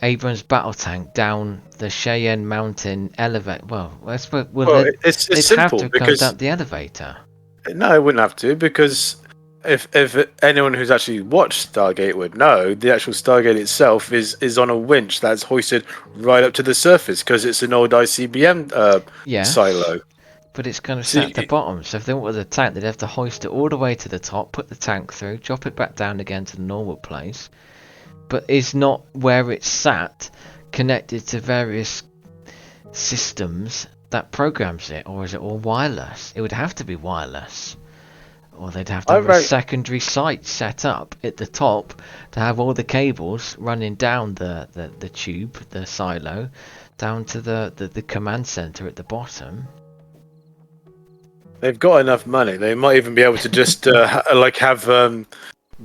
Abrams battle tank down the Cheyenne Mountain elevator? Well, I suppose, Well, they'd it's have simple to go because down the elevator. no, it wouldn't have to because if anyone who's actually watched Stargate would know, the actual Stargate itself is on a winch that's hoisted right up to the surface because it's an old ICBM Yes, silo. but it's kind of So sat at the bottom. So if they wanted the tank, they'd have to hoist it all the way to the top, put the tank through, drop it back down again to the normal place. But is not where it's sat connected to various systems that programs it, or is it all wireless? It would have to be wireless, or they'd have to I have a wrote. secondary site set up at the top to have all the cables running down the tube, the silo, down to the command center at the bottom. They've got enough money. They might even be able to just have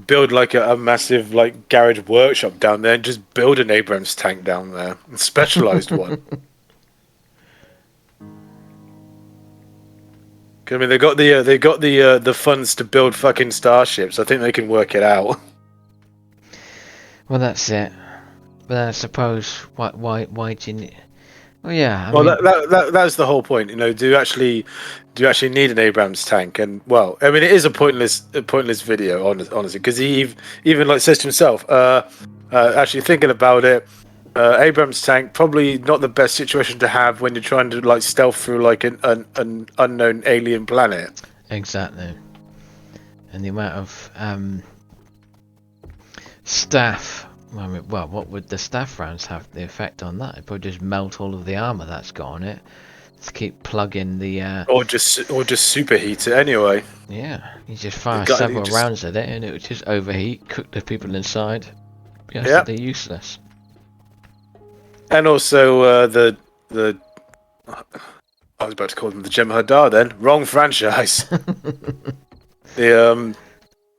build like a massive like garage workshop down there and just build an Abrams tank down there, a specialized one. I mean, they got the funds to build fucking starships. I think they can work it out. Well, that's it. But then I suppose why do you need? Well, yeah, I Well, mean, that's the whole point. Do you actually need an Abrams tank? And well, I mean, it is a pointless video, honestly, because he even like says to himself, actually thinking about it, Abrams tank probably not the best situation to have when you're trying to like stealth through like an unknown alien planet. exactly. And the amount of staff. I mean, well, what would the staff rounds have the effect on that? It'd probably just melt all of the armor that's got on it. To keep plugging the. Or just superheat it anyway. Yeah, you just You fire got you several just rounds at it, and it would just overheat, cook the people inside. Be yeah. absolutely useless. And also the I was about to call them the Jem'Hadar. Then wrong franchise.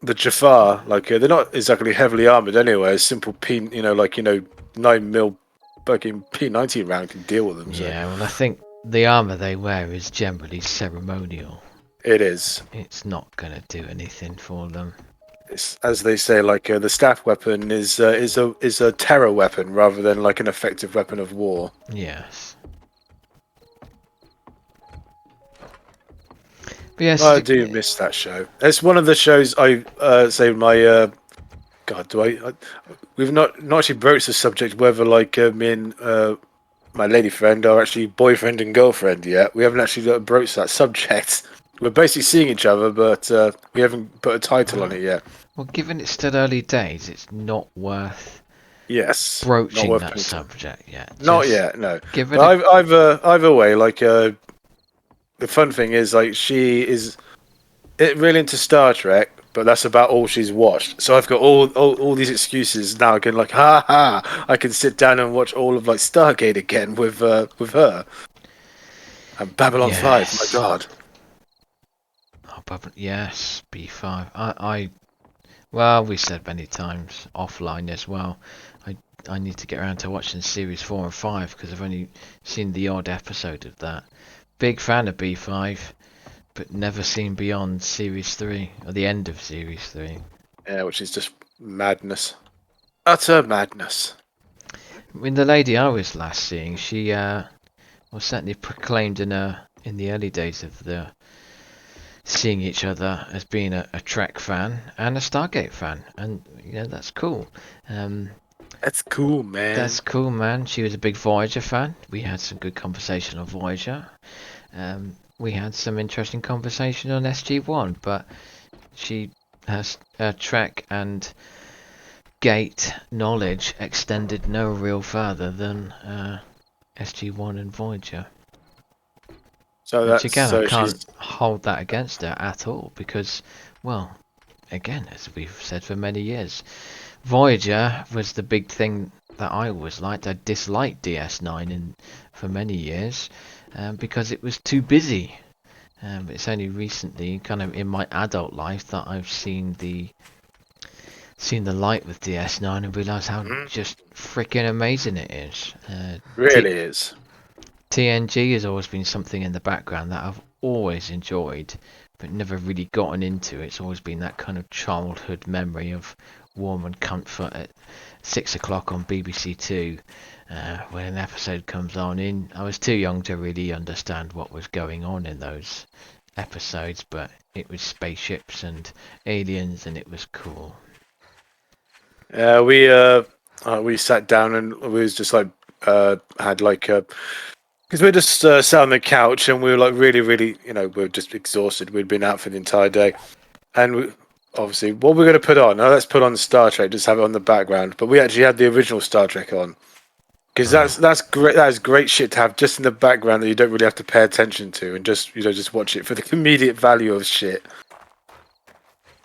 The Jafar, like they're not exactly heavily armored anyway. A simple P, 9mm fucking P90 round can deal with them. So Yeah, well, I think the armor they wear is generally ceremonial. it is. It's not gonna do anything for them. it's, as they say, like the staff weapon is a terror weapon rather than like an effective weapon of war. Yes. But yes, I do miss that show. It's one of the shows I say my God. We've not actually broached the subject whether like me and my lady friend are actually boyfriend and girlfriend yet. We haven't actually broached that subject. We're basically seeing each other, but we haven't put a title on it yet. well, given it's still early days, it's not worth Yes, not broaching worth that putting to. subject yet. Not Just yet, no. give it But a. either way, like the fun thing is like she is really into Star Trek, but that's about all she's watched. So I've got all these excuses now. Again, like ha ha, I can sit down and watch all of like Stargate again with her and Babylon 5. My Yes. God. Oh, but yes, B5. Well, we said many times offline as well. I need to get around to watching series 4 and 5 because I've only seen the odd episode of that. Big fan of B5, but never seen beyond series 3 or the end of series 3. Yeah, which is just madness, utter madness. I mean, the lady I was last seeing, she was certainly proclaimed in the early days of the seeing each other as being a Trek fan and a Stargate fan, and that's cool. That's cool, man. That's cool, man. She was a big Voyager fan. We had some good conversation on Voyager. We had some interesting conversation on SG-1, but she has Trek and Gate knowledge extended no real further than SG-1 and Voyager. So Which that's again, I so can't she's hold that against her at all because, well, again, as we've said for many years, Voyager was the big thing that I always liked. I disliked DS9 for many years because it was too busy. It's only recently, kind of in my adult life, that I've seen the light with DS9 and realised how just freaking amazing it is. really is. TNG has always been something in the background that I've always enjoyed, but never really gotten into. It's always been that kind of childhood memory of warm and comfort at 6 o'clock on BBC Two when an episode comes on. I was too young to really understand what was going on in those episodes, but it was spaceships and aliens, and it was cool. We sat down and we was just like had like because we just sat on the couch and we were like really we were just exhausted. We'd been out for the entire day, and obviously what we're going to put on. Now let's put on Star Trek, just have it on the background. But we actually had the original Star Trek on because that's great. That is great shit to have just in the background that you don't really have to pay attention to and just just watch it for the immediate value of shit.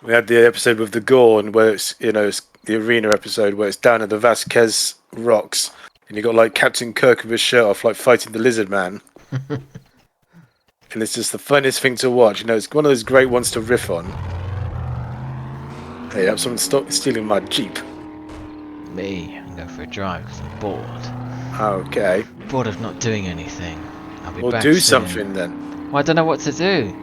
We had the episode with the Gorn where it's the arena episode where it's down at the Vasquez rocks and you got like Captain Kirk with his shirt off like fighting the Lizard Man. And it's just the funniest thing to watch. It's one of those great ones to riff on. Hey, someone stealing my Jeep. Me, I'm going for a drive because I'm bored. Okay. Bored of not doing anything. I'll be Well, back do soon. something then. Well, I don't know what to do.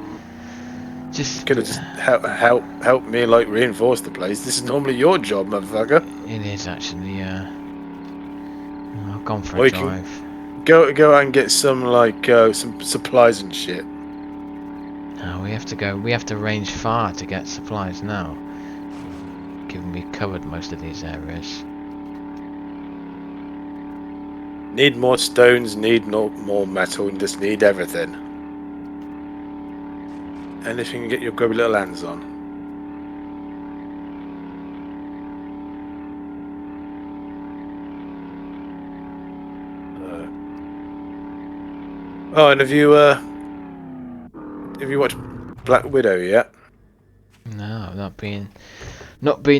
Just Could have just help me like reinforce the place. This is normally your job, motherfucker. It is actually. I've gone for Or a you can drive. go out and get some like some supplies and shit. No, we have to go. We have to range far to get supplies now. Given we covered most of these areas. Need more stones, need more metal, and just need everything. Anything you get your grubby little hands on. Oh, and have you watched Black Widow yet? No, not been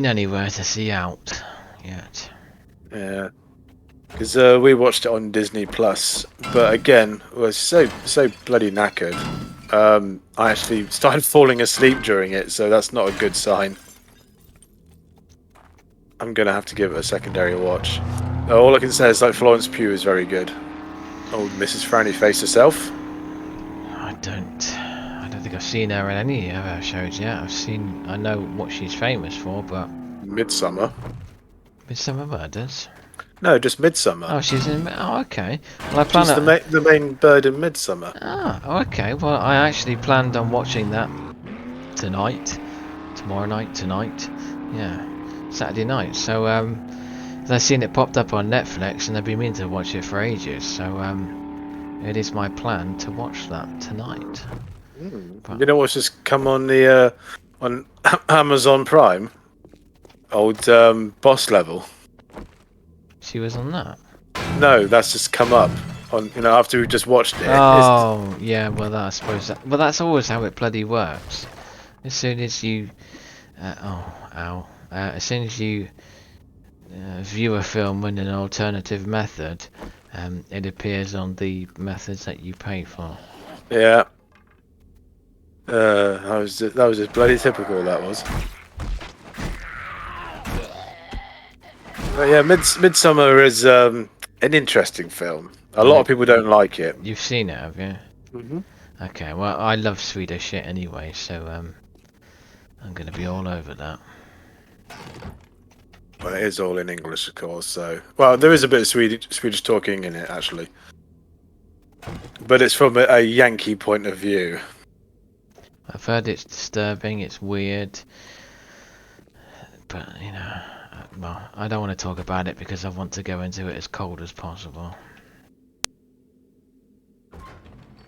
anywhere to see out yet. Yeah, because we watched it on Disney Plus, but again, I was so bloody knackered. I actually started falling asleep during it, so that's not a good sign. I'm gonna have to give it a secondary watch. All I can say is like Florence Pugh is very good. Old Mrs. Frowny Face herself. I don't think I've seen her in any of her shows yet. I know what she's famous for, but Midsummer. Midsummer Murders. No, just Midsummer. Oh, she's in. Oh, okay. Well, I plan She's the main bird in Midsummer. Oh, okay. Well, I actually planned on watching that tonight, tomorrow night, tonight. Yeah, Saturday night. So I've seen it popped up on Netflix, and I've been meaning to watch it for ages. So it is my plan to watch that tonight. You know what's just come on the on Amazon Prime? Old Boss Level. She was on that. No, that's just come up on after we just watched it. Oh, yeah. Well, I suppose that. Well, that's always how it bloody works. As soon as you, as soon as you view a film in an alternative method, it appears on the methods that you pay for. Yeah. That was just bloody typical. That was. But yeah, Midsummer is an interesting film. A lot of people don't like it. You've seen it, have you? Mm-hmm. Okay. Well, I love Swedish shit anyway, so I'm gonna be all over that. Well, it is all in English, of course. So, well, there is a bit of Swedish talking in it actually, but it's from a Yankee point of view. I've heard it's disturbing, it's weird, but well, I don't want to talk about it because I want to go into it as cold as possible.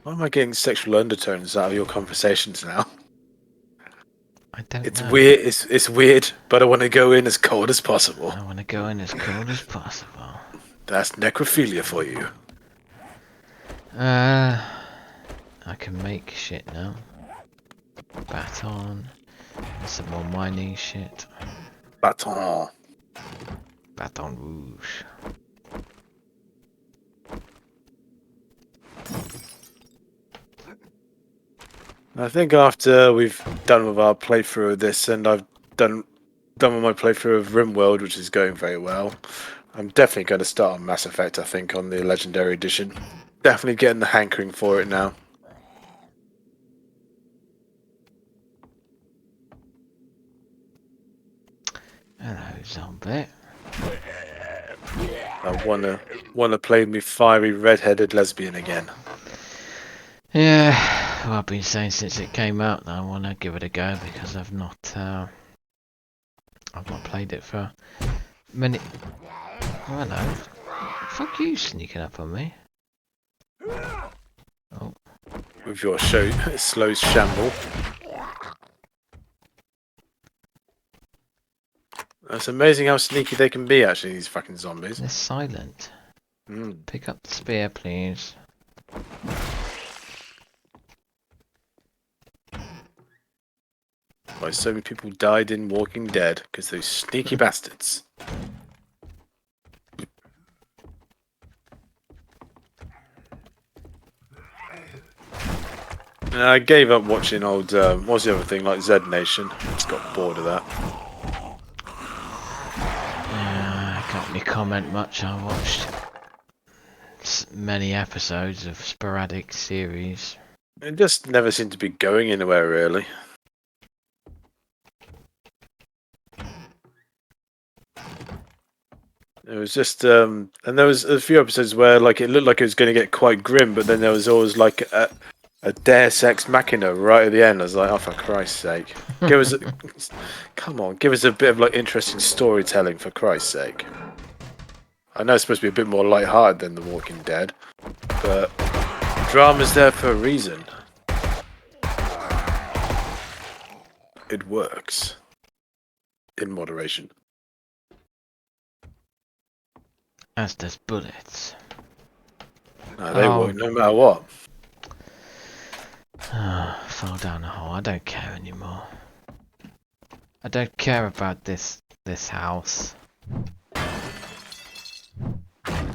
Why am I getting sexual undertones out of your conversations now? I don't It's know. weird. It's weird, but I want to go in as cold as possible. I want to go in as cold as possible. That's necrophilia for you. I can make shit now. Baton. And some more mining shit. Baton. Baton Rouge. I think after we've done with our playthrough of this, and I've done with my playthrough of RimWorld, which is going very well, I'm definitely going to start on Mass Effect. I think on the Legendary Edition. Definitely getting the hankering for it now. Hello, zombie. I wanna play me fiery red-headed lesbian again. Yeah, well, I've been saying since it came out that I want to give it a go because I've not played it for many. Oh, hello. Fuck you sneaking up on me. Oh. With your slow shamble. It's amazing how sneaky they can be, actually, these fucking zombies. They're silent. Pick up the spear, please. Why so many people died in Walking Dead because those sneaky bastards. And I gave up watching old. What's the other thing like Z Nation? Just got bored of that. I can't really comment much. I watched many episodes of sporadic series. It just never seemed to be going anywhere really. It was just, and there was a few episodes where like it looked like it was going to get quite grim, but then there was always like a Deus Ex Machina right at the end. I was like, oh, for Christ's sake, come on, give us a bit of like interesting storytelling for Christ's sake. I know it's supposed to be a bit more lighthearted than The Walking Dead, but drama's there for a reason. It works in moderation. As does bullets. No, they work no matter what. Fall down a hole. I don't care anymore. I don't care about this house.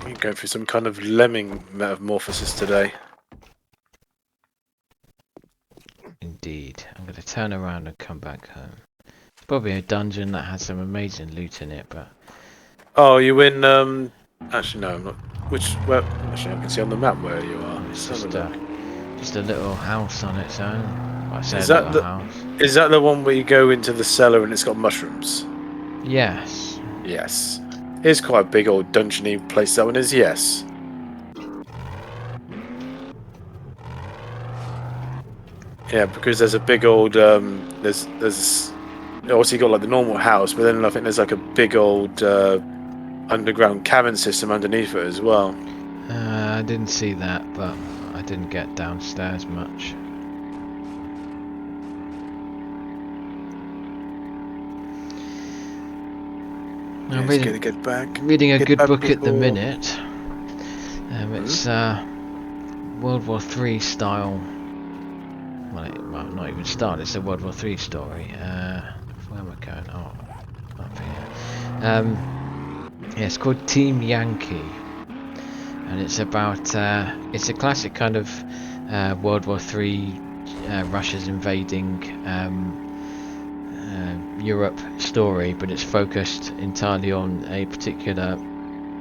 You're going through some kind of lemming metamorphosis today. Indeed. I'm going to turn around and come back home. Probably a dungeon that has some amazing loot in it, but... Oh, you in, Actually, no, I'm not... Actually, I can see on the map where you are. It's just a little house on its own. I say Is a that little the house. is that the one where you go into the cellar and it's got mushrooms? Yes. Yes. It's quite a big old dungeony place. That one is. Yes. Yeah, because there's a big old there's obviously you got like the normal house, but then I think there's like a big old underground cabin system underneath it as well. I didn't see that, but I didn't get downstairs much. Yeah, I'm it's good to get back. reading a Get good back book at the before. minute. Hmm? It's World War Three style. Well, not even style. It's a World War Three story. Where am I going? Oh, up here. Yeah, it's called Team Yankee, and it's about. It's a classic kind of World War Three. Russia's invading Europe story, but it's focused entirely on a particular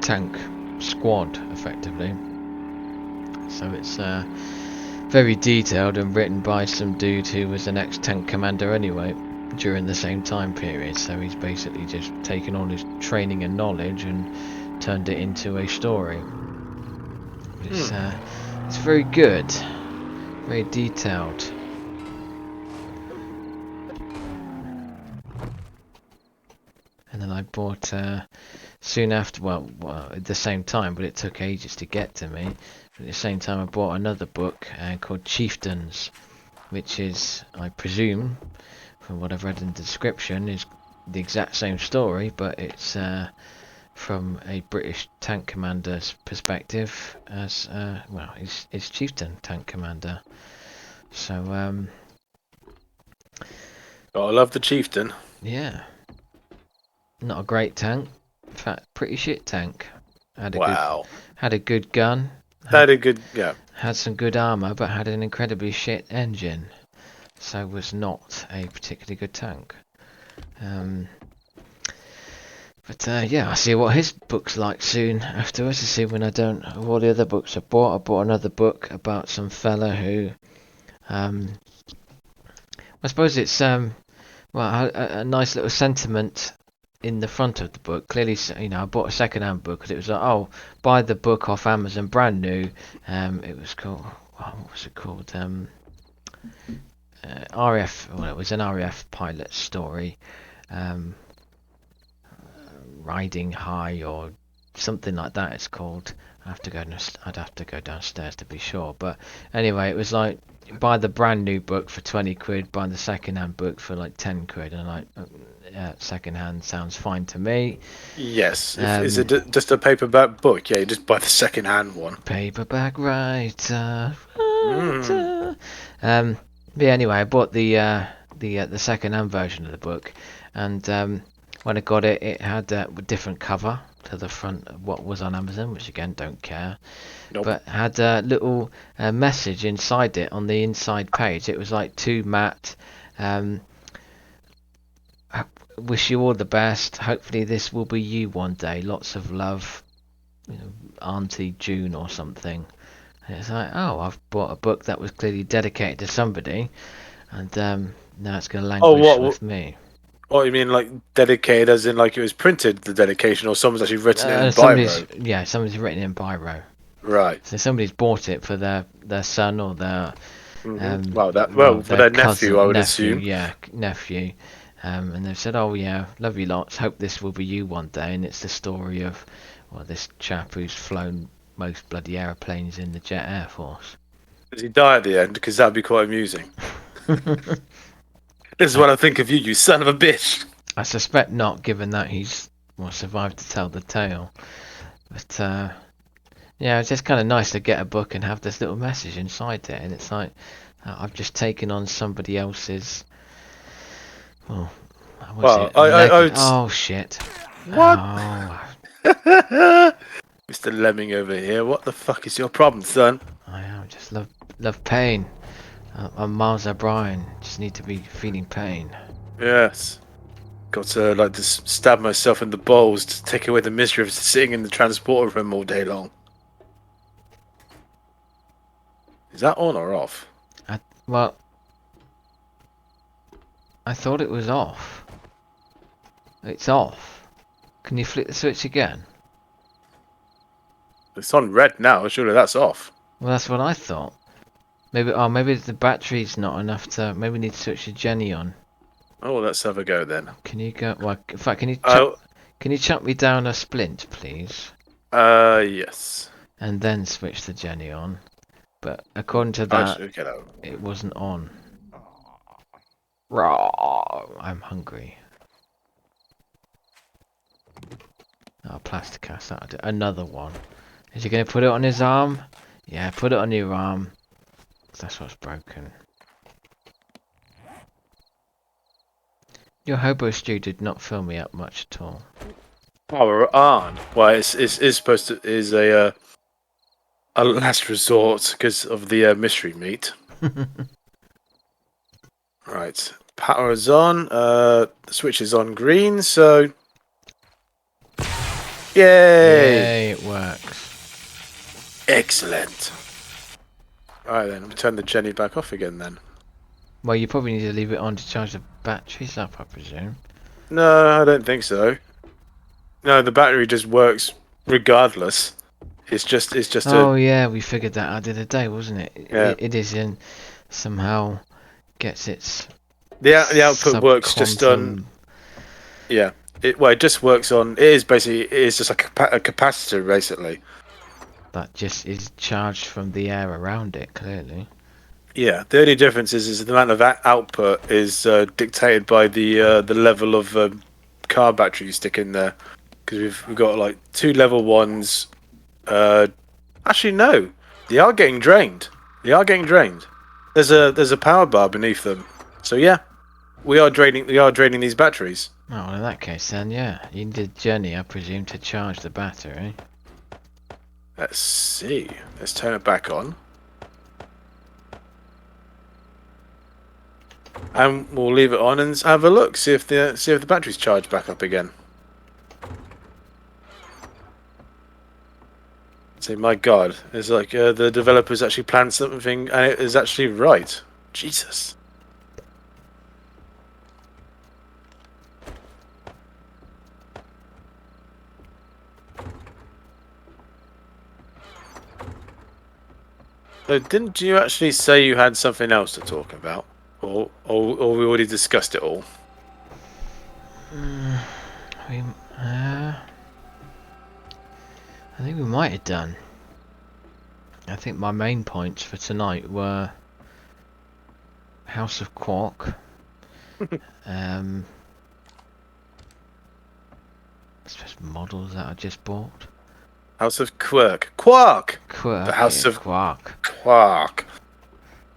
tank squad, effectively. So it's very detailed and written by some dude who was an ex-tank commander anyway during the same time period. So he's basically just taken all his training and knowledge and turned it into a story. It's very good, very detailed. And then I bought soon after, well, at the same time, but it took ages to get to me. At the same time, I bought another book called Chieftains, which is, I presume, from what I've read in the description, is the exact same story, but it's from a British tank commander's perspective as, well, he's Chieftain tank commander. So, Oh, I love the chieftain. yeah, not a great tank. In fact, pretty shit tank. Wow. Had a good gun. That a good. Yeah. Had some good armour, but had an incredibly shit engine. So was not a particularly good tank. But yeah, I'll see what his book's like soon afterwards to see when I don't have all the other books I bought. I bought another book about some fella who, I suppose it's, well, a nice little sentiment in the front of the book. Clearly, you know, I bought a second-hand book because it was like, oh, buy the book off Amazon, brand new. It was called, what was it called? RAF, well, it was an RAF pilot story. Um, Riding High or something like that it's called. I'd have to go downstairs to be sure, but anyway, it was like buy the brand new book for 20 quid, buy the second hand book for like 10 quid, and like second hand sounds fine to me. Yes. Is it just a paperback book? Yeah, you just buy the second hand one. Paperback writer. Mm. But yeah, anyway, I bought the second hand version of the book, and when I got it, it had a different cover to the front of what was on Amazon, which again, don't care. Nope. But had a little message inside it on the inside page. It was like to Matt, wish you all the best. Hopefully this will be you one day. Lots of love, you know, Auntie June or something. And it's like, oh, I've bought a book that was clearly dedicated to somebody, and now it's going to Oh, languish with me. what you mean, like dedicated, as in like it was printed, the dedication, or someone's actually written it in biro? Somebody's written in biro. Right. So somebody's bought it for their son or their For their their nephew, I would nephew, assume. yeah, nephew. And they've said, oh yeah, love you lots. Hope this will be you one day. And it's the story of, well, this chap who's flown most bloody aeroplanes in the Jet Air Force. Does he die at the end? Because that'd be quite amusing. This is what I think of you, you son of a bitch. I suspect not, given that he's survived to tell the tale. But yeah, it's just kind of nice to get a book and have this little message inside it, and it's like I've just taken on somebody else's. Well, oh shit! What? Oh, Mr. Lemming over here. What the fuck is your problem, son? I just love pain. I'm Miles O'Brien. Just need to be feeling pain. Yes. Got to like just stab myself in the balls to take away the misery of sitting in the transporter room all day long. Is that on or off? Well, I thought it was off. It's off. Can you flick the switch again? It's on red now. Surely that's off. Well, that's what I thought. Maybe the battery's not enough to. Maybe we need to switch the Jenny on. Oh, let's have a go then. Can you go? Well, in fact, can Oh, you chuck me down a splint, please? yes. And then switch the Jenny on. But according to I that, should get out. it wasn't on. Raw! I'm hungry. Oh, plasticast, that'll do. Another one. Is he going to put it on his arm? Yeah, put it on your arm. That's what's broken. Your hobo stew did not fill me up much at all. Power on. Well, it's supposed to is a last resort because of the mystery meat. Right, power is on. The switch is on green. So, yay! Yay, it works. Excellent. Alright then, we turn the Jenny back off again then. Well, you probably need to leave it on to charge the batteries up, I presume. No, I don't think so. No, the battery just works regardless. It's just Oh yeah, we figured that out the other day, wasn't it? Yeah. It is in somehow gets its the output works just on. Yeah, it just works on. It is just like a capacitor basically. That just is charged from the air around it, clearly. Yeah, the only difference is the amount of output is dictated by the level of car battery you stick in there. Because we've got like 2 level 1s. Actually, no, they are getting drained. There's a power bar beneath them. So yeah, we are draining these batteries. Oh, well, in that case, then yeah, you need a Jenny, I presume, to charge the battery. Let's see. Let's turn it back on. And we'll leave it on and have a look. See if the battery's charged back up again. Say, my God, it's like the developers actually planned something and it is actually right. Jesus. So didn't you actually say you had something else to talk about? Or we already discussed it all? I think we might have done. I think my main points for tonight were House of Quark. I suppose models that I just bought. House of Quark. Quark! Quark. The House of Quark. Quark.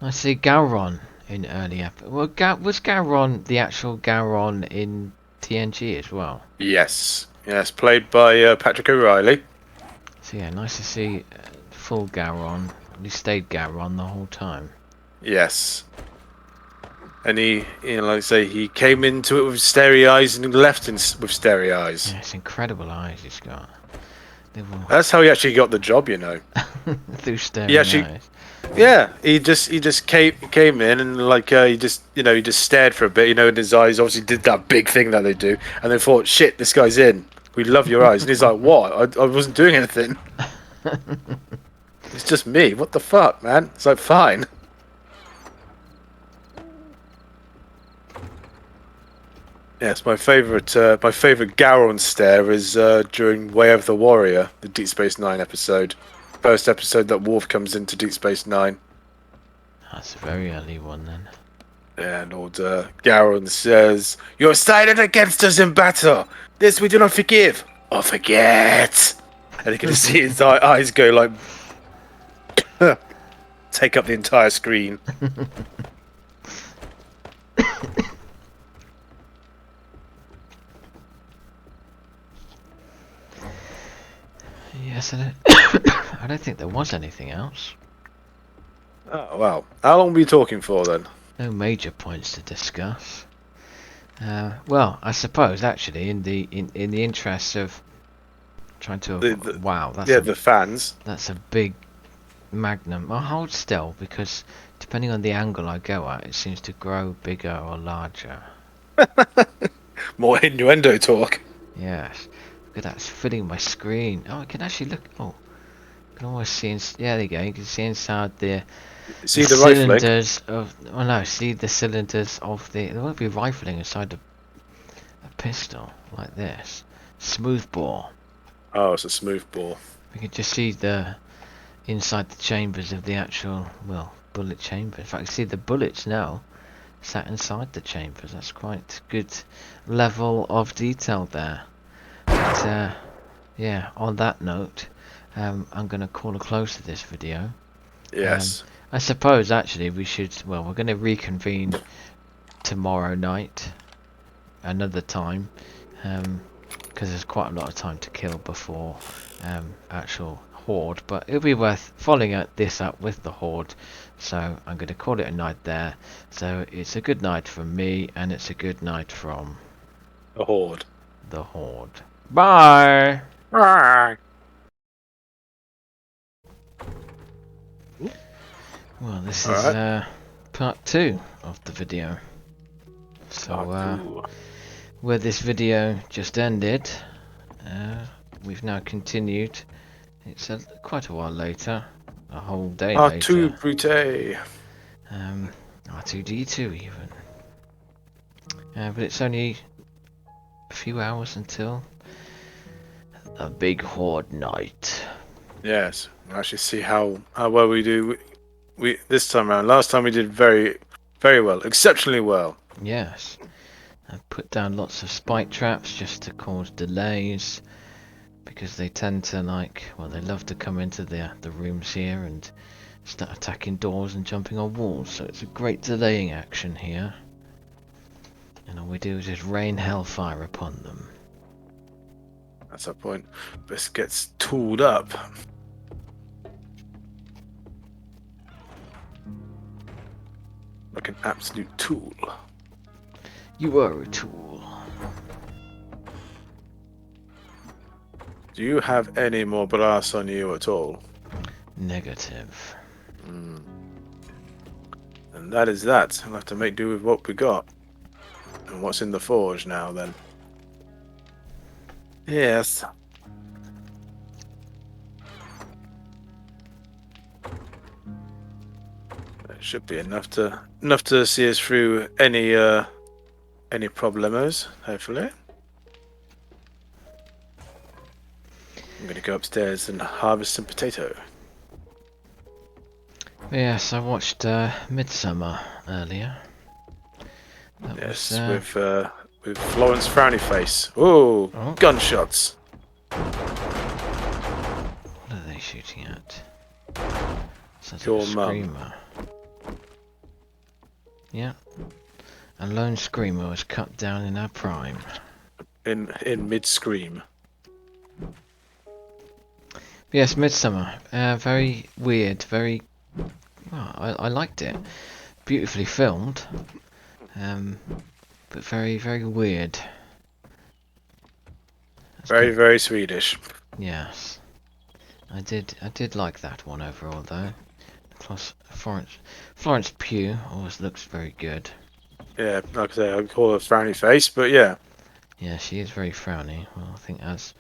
I see Gowron in early episodes. Well, was Gowron the actual Gowron in TNG as well? Yes. Yes, played by Patrick O'Reilly. So yeah, nice to see full Gowron. He stayed Gowron the whole time. Yes. And he, like I say, he came into it with starry eyes and left with starry eyes. Yeah, it's incredible eyes he's got. That's how he actually got the job, you know. Through staring eyes. Yeah, he just came in and like he just stared for a bit, and his eyes obviously did that big thing that they do, and they thought, shit, this guy's in. We love your eyes, and he's like, what? I wasn't doing anything. It's just me. What the fuck, man? It's like, fine. Yes, my favourite Gowron stare is during Way of the Warrior, the Deep Space Nine episode. First episode that Worf comes into Deep Space Nine. That's a very early one then. And old Gowron says, "You are sided against us in battle. This we do not forgive or forget." And you can see his eyes go like, take up the entire screen. Yes, I don't think there was anything else. Oh well, how long were we talking for then? No major points to discuss. Well, I suppose actually, in the interest of trying to wow, that's the fans. That's a big magnum. I'll hold still because depending on the angle I go at, it seems to grow bigger or larger. More innuendo talk. Yes. Look at that, it's filling my screen. Oh, I can actually look. Oh, I can almost see. Yeah, there you go. You can see inside the See the rifling? cylinders of. Oh no, see the cylinders of the. There won't be rifling inside a pistol like this. Smooth bore. Oh, it's a smooth bore. We can just see the inside the chambers of the actual, well, bullet chamber. In fact, you see the bullets now sat inside the chambers. That's quite good level of detail there. But yeah, on that note, I'm going to call a close to this video. Yes. I suppose actually we should, well, we're going to reconvene tomorrow night, another time, because there's quite a lot of time to kill before actual horde, but it'll be worth following this up with the horde. So I'm going to call it a night there. So it's a good night from me, and it's a good night from A horde. the horde. Bye. Right. Well, this All is right. part 2 of the video. So Part 2. where this video just ended, we've now continued. It's quite a while later, a whole day Part 2 later. Brute. R2D2 even. But it's only a few hours until a big horde night. Yes. We'll actually see how well we do. We this time around. Last time we did very, very well. Exceptionally well. Yes. I've put down lots of spike traps just to cause delays, because they tend to they love to come into the rooms here and start attacking doors and jumping on walls, so it's a great delaying action here. And all we do is just rain hellfire upon them. That's our point. This gets tooled up. Like an absolute tool. You are a tool. Do you have any more brass on you at all? Negative. And that is that. I'll have to make do with what we got. And what's in the forge now, then. Yes. That should be enough to see us through any problemos, hopefully. I'm gonna go upstairs and harvest some potato. Yes, I watched Midsummer earlier. That Yes, was, with Florence Frowny Face. Ooh, Oh. gunshots. What are they shooting at? Sounds Your like a mum. screamer. Yeah. A lone screamer was cut down in her prime. In mid scream. Yes, Midsummer. Very weird, very... Well, I liked it. Beautifully filmed. But very, very weird. That's Very, good. very Swedish. Yes. I did like that one overall though. Plus Florence Pugh always looks very good. Yeah, like I say, I call her Frowny Face, but yeah. Yeah, she is very frowny. Well, I think as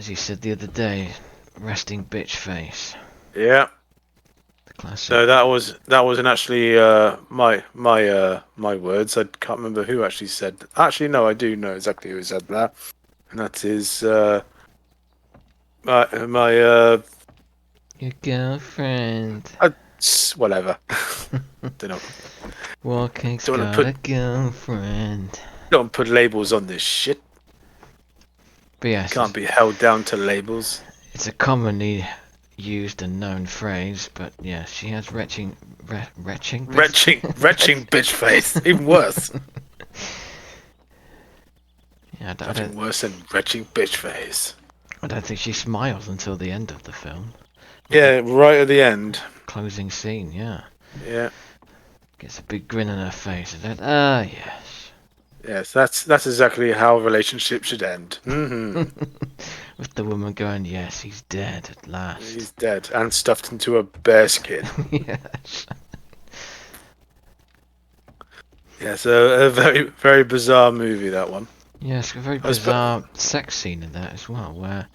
you said the other day, resting bitch face. Yeah. The classic. So that wasn't actually my words. I can't remember who actually said. Actually, no, I do know exactly who said that, and that is my Your girlfriend. whatever. Don't know. Walking's Don't got put a girlfriend. don't put labels on this shit. But yes, Can't be held down to labels. it's a commonly used and known phrase, but yeah, she has retching Retching bitch face. Even worse. Yeah, Nothing worse than retching bitch face. I don't think she smiles until the end of the film. Yeah, right at the end. Closing scene, yeah. Yeah. Gets a big grin on her face and then, ah, yes. Yes, that's exactly how a relationship should end. With the woman going, yes, he's dead at last. He's dead and stuffed into a bear skin. Yes. Yeah, so a very, very bizarre movie, that one. Yeah, it's a very I was, bizarre sex scene in that as well, where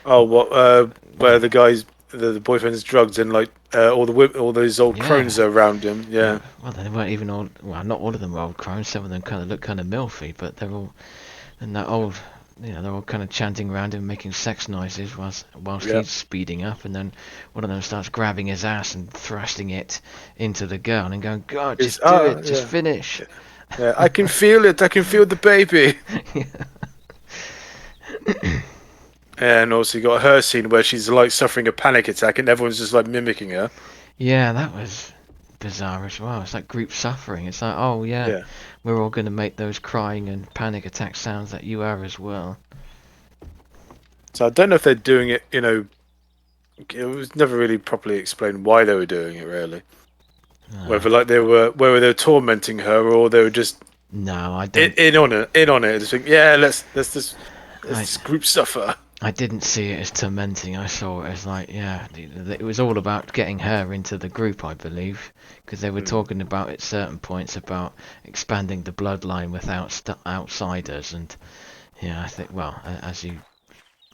oh, what? Where yeah, the guys, the boyfriend's drugged and like all those old yeah, crones are around him. yeah. Yeah, Well, they weren't even all. Well, not all of them were old crones. Some of them kind of look kind of milfy, but they're all and that old. They're all kind of chanting around him, making sex noises whilst yeah. he's speeding up, and then one of them starts grabbing his ass and thrusting it into the girl and going, "God, It's just do it, just yeah, finish." yeah. I can feel it. I can feel the baby. And also you got her scene where she's like suffering a panic attack and everyone's just like mimicking her. Yeah, that was bizarre as well. It's like group suffering. It's like, oh yeah, Yeah. we're all going to make those crying and panic attack sounds that you are as well. So I don't know if they're doing it, it was never really properly explained why they were doing it really. Uh, Whether like whether they were tormenting her or they were just no, I don't. in on it. Just think, yeah, let's I just group suffer. I didn't see it as tormenting. I saw it as like, yeah, it was all about getting her into the group, I believe, because they were Hmm. talking about at certain points about expanding the bloodline without outsiders, and yeah, I think well, as you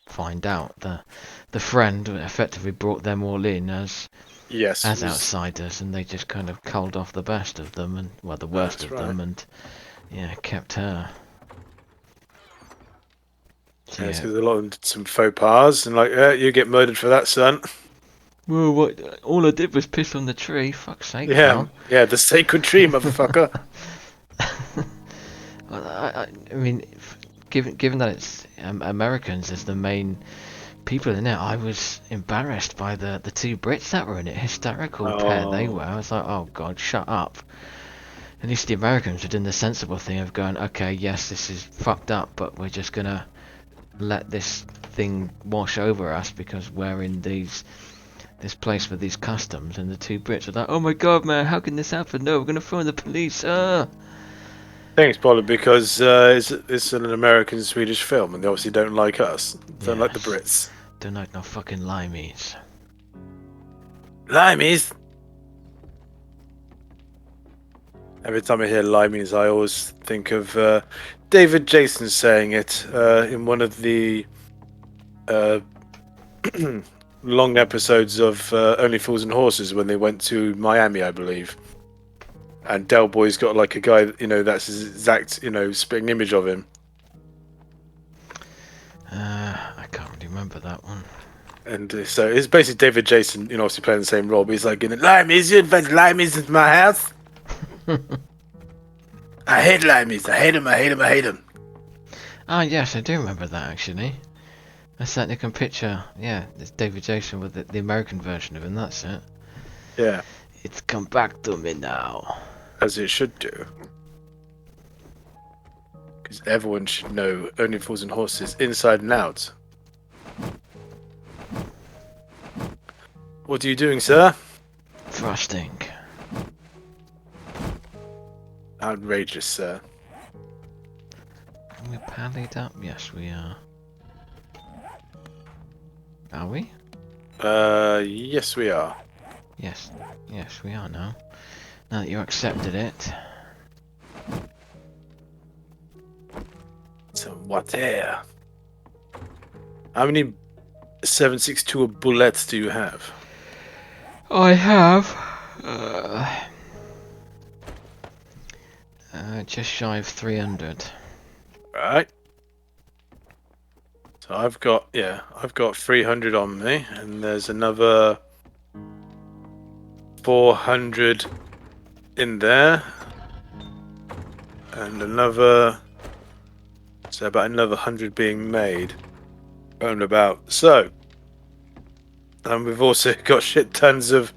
find out, the friend effectively brought them all in Yes, as was outsiders, and they just kind of culled off the best of them, and well, the worst that's of right. them, and yeah, kept her. So Yeah, yeah. so a lot of some faux pas and like, yeah, you get murdered for that, son. Well, what? All I did was piss on the tree. Fuck's sake, Yeah, pal. yeah, the sacred tree, motherfucker. Well, I mean, given that it's Americans as the main people in it, I was embarrassed by the two Brits that were in it. Hysterical pair they Oh, were. I was like, oh god, shut up. At least the Americans were doing the sensible thing of going, okay, yes, this is fucked up, but we're just gonna let this thing wash over us because we're in this place with these customs. And the two Brits are like, oh my god, man, how can this happen? No, we're gonna phone the police. I think it's probably because it's an American Swedish film, and they obviously don't like us, don't like the Yes. Brits. Don't like no fucking limeys. Limeys. Every time I hear limeys, I always think of David Jason saying it in one of the uh, long episodes of Only Fools and Horses when they went to Miami, I believe. And Del Boy's got like a guy, that's his exact, spitting image of him. I can't really remember that one. And so it's basically David Jason, obviously playing the same role, but he's like, limeys, you invent limeys into my house? I hate limeys. I hate them. I hate them. I hate them. Ah, yes, I do remember that actually. I certainly can picture, yeah, it's David Jason with the American version of him, that's it. Yeah, It's come back to me now. as it should do. Because everyone should know Only Fools and Horses inside and out. What are you doing, sir? Thrusting. Outrageous, sir. Are we pallied up? Yes, we are. Are we? Yes, we are. Yes. Yes, we are now. Now that you accepted it. So what here? How many 7.62 bullets do you have? I have. Just shy of 300. Right. So I've got 300 on me, and there's another 400 in there, and about another 100 being made, round about. So, and we've also got shit tons of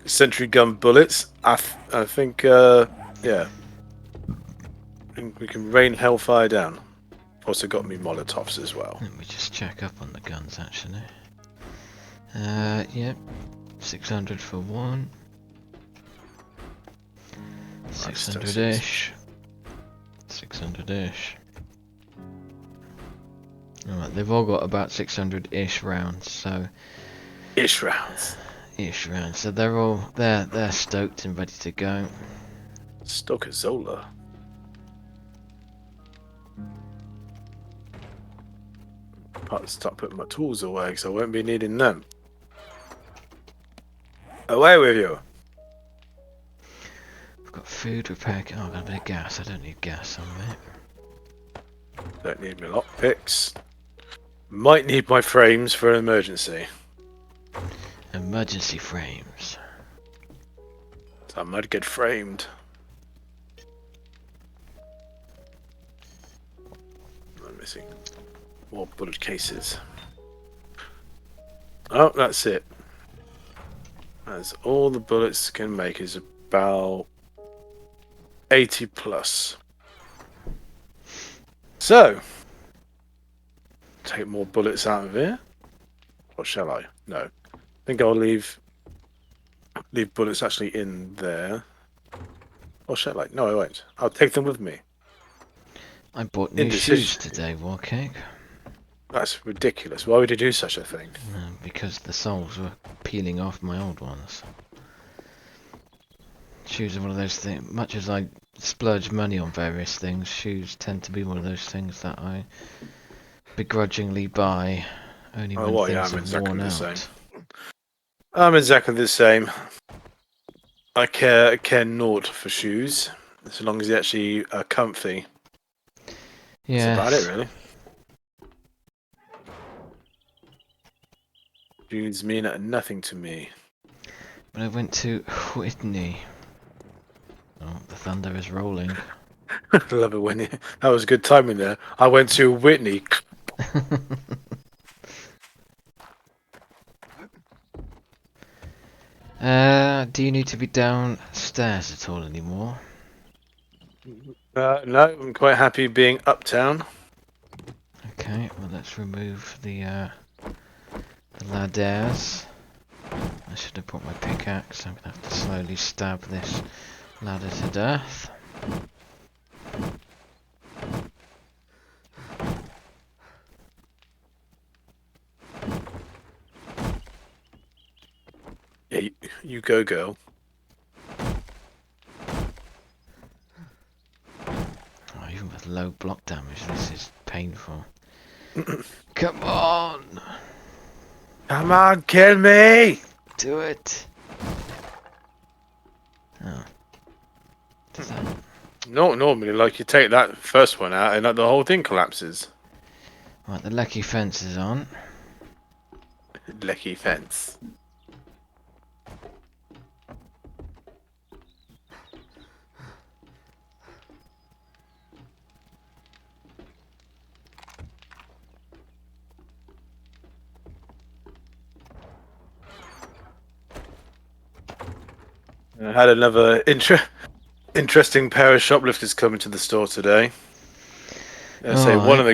sentry gun bullets. I think, yeah, I think we can rain hellfire down. Also got me Molotovs as well. Let me just check up on the guns actually. Yep. 600 for one. 600-ish. 600-ish. Alright, they've all got about 600-ish rounds, so... Ish rounds. Ish rounds, so they're stoked and ready to go. Stockazola. I'll start putting my tools away because I won't be needing them. Away with you! I've got food, repair. Oh, I've got a bit of gas. I don't need gas on me. Don't need my lockpicks. Might need my frames for an emergency. Emergency frames. So I might get framed. I'm missing more bullet cases. Oh, that's it. That's all the bullets can make is about 80 plus. So, take more bullets out of here. Or shall I? No. I think I'll leave bullets actually in there. Or shall I? No, I won't. I'll take them with me. I bought new shoes today, Warcake. That's ridiculous. Why would you do such a thing? Because the soles were peeling off my old ones. Shoes are one of those things. Much as I splurge money on various things, shoes tend to be one of those things that I begrudgingly buy only when things are worn out. I'm exactly the same. I care naught for shoes, as long as they actually are comfy. Yeah. That's about it, really. Shoes mean nothing to me. But I went to Whitney. Oh, the thunder is rolling. I love it when that was good timing there. I went to Whitney. Do you need to be downstairs at all anymore? No, I'm quite happy being uptown. Okay, well let's remove the ladders. I should have brought my pickaxe. I'm gonna have to slowly stab this ladder to death. Yeah, you go, girl. Oh, even with low block damage, this is painful. Come on! Come on, kill me! Do it! Oh. Does that... No, normally, like, you take that first one out and the whole thing collapses. Right, the lucky fence is on. Lucky fence. I had another interesting pair of shoplifters come into the store today. I say one of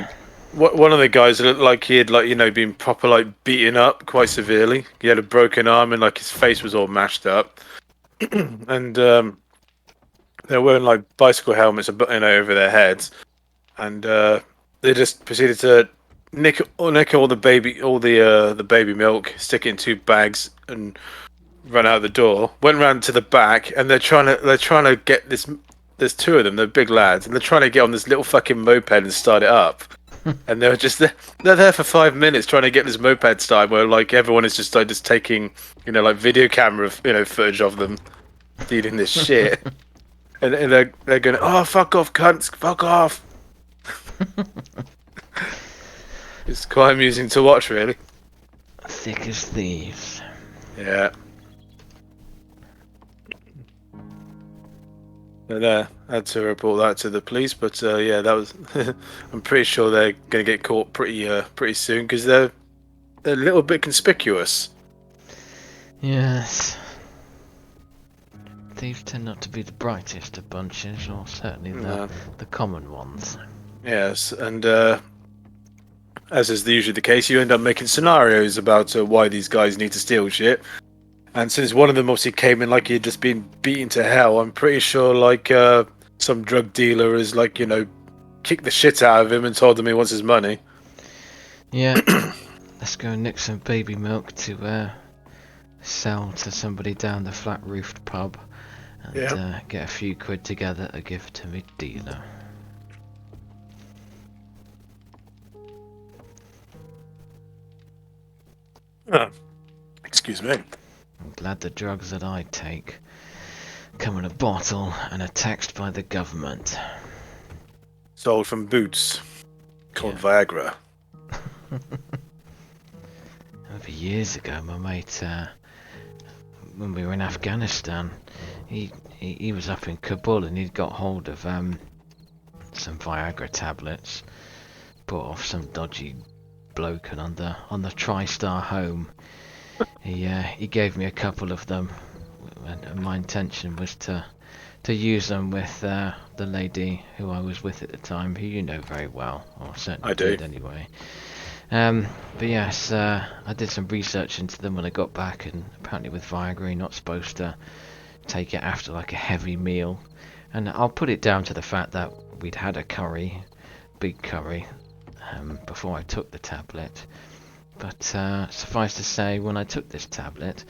the guys looked like he had been proper beaten up quite severely. He had a broken arm and his face was all mashed up, and they're wearing bicycle helmets over their heads, and they just proceeded to nick all the baby milk, stick it in 2 bags, and run out the door. Went round to the back, and they're trying to get this. There's 2 of them. They're big lads, and they're trying to get on this little fucking moped and start it up. And they're just they're there for 5 minutes trying to get this moped started. Where everyone is just taking video camera footage of them dealing this shit, and they're going, oh, fuck off, cunts, fuck off. It's quite amusing to watch, really. Thick as thieves. Yeah. And I had to report that to the police, but yeah, that was. I'm pretty sure they're going to get caught pretty soon because they're a little bit conspicuous. Yes. Thieves tend not to be the brightest of bunches, or certainly the common ones. Yes, and as is usually the case, you end up making scenarios about why these guys need to steal shit. And since one of them obviously came in like he'd just been beaten to hell, I'm pretty sure some drug dealer has kicked the shit out of him and told him he wants his money. Yeah. Let's go and nick some baby milk to sell to somebody down the flat-roofed pub, and get a few quid together to give to me dealer. Oh, excuse me. I'm glad the drugs that I take come in a bottle and are taxed by the government. Sold from Boots. Called Yeah. Viagra. Over years ago, my mate, when we were in Afghanistan, he was up in Kabul and he'd got hold of some Viagra tablets, bought off some dodgy bloke, and on the TriStar home, he gave me a couple of them, and my intention was to use them with the lady who I was with at the time, who you know very well, or certainly I do. did anyway. But yes, I did some research into them when I got back, and apparently with Viagra you're not supposed to take it after like a heavy meal. And I'll put it down to the fact that we'd had a curry, big curry, before I took the tablet. But suffice to say, when I took this tablet,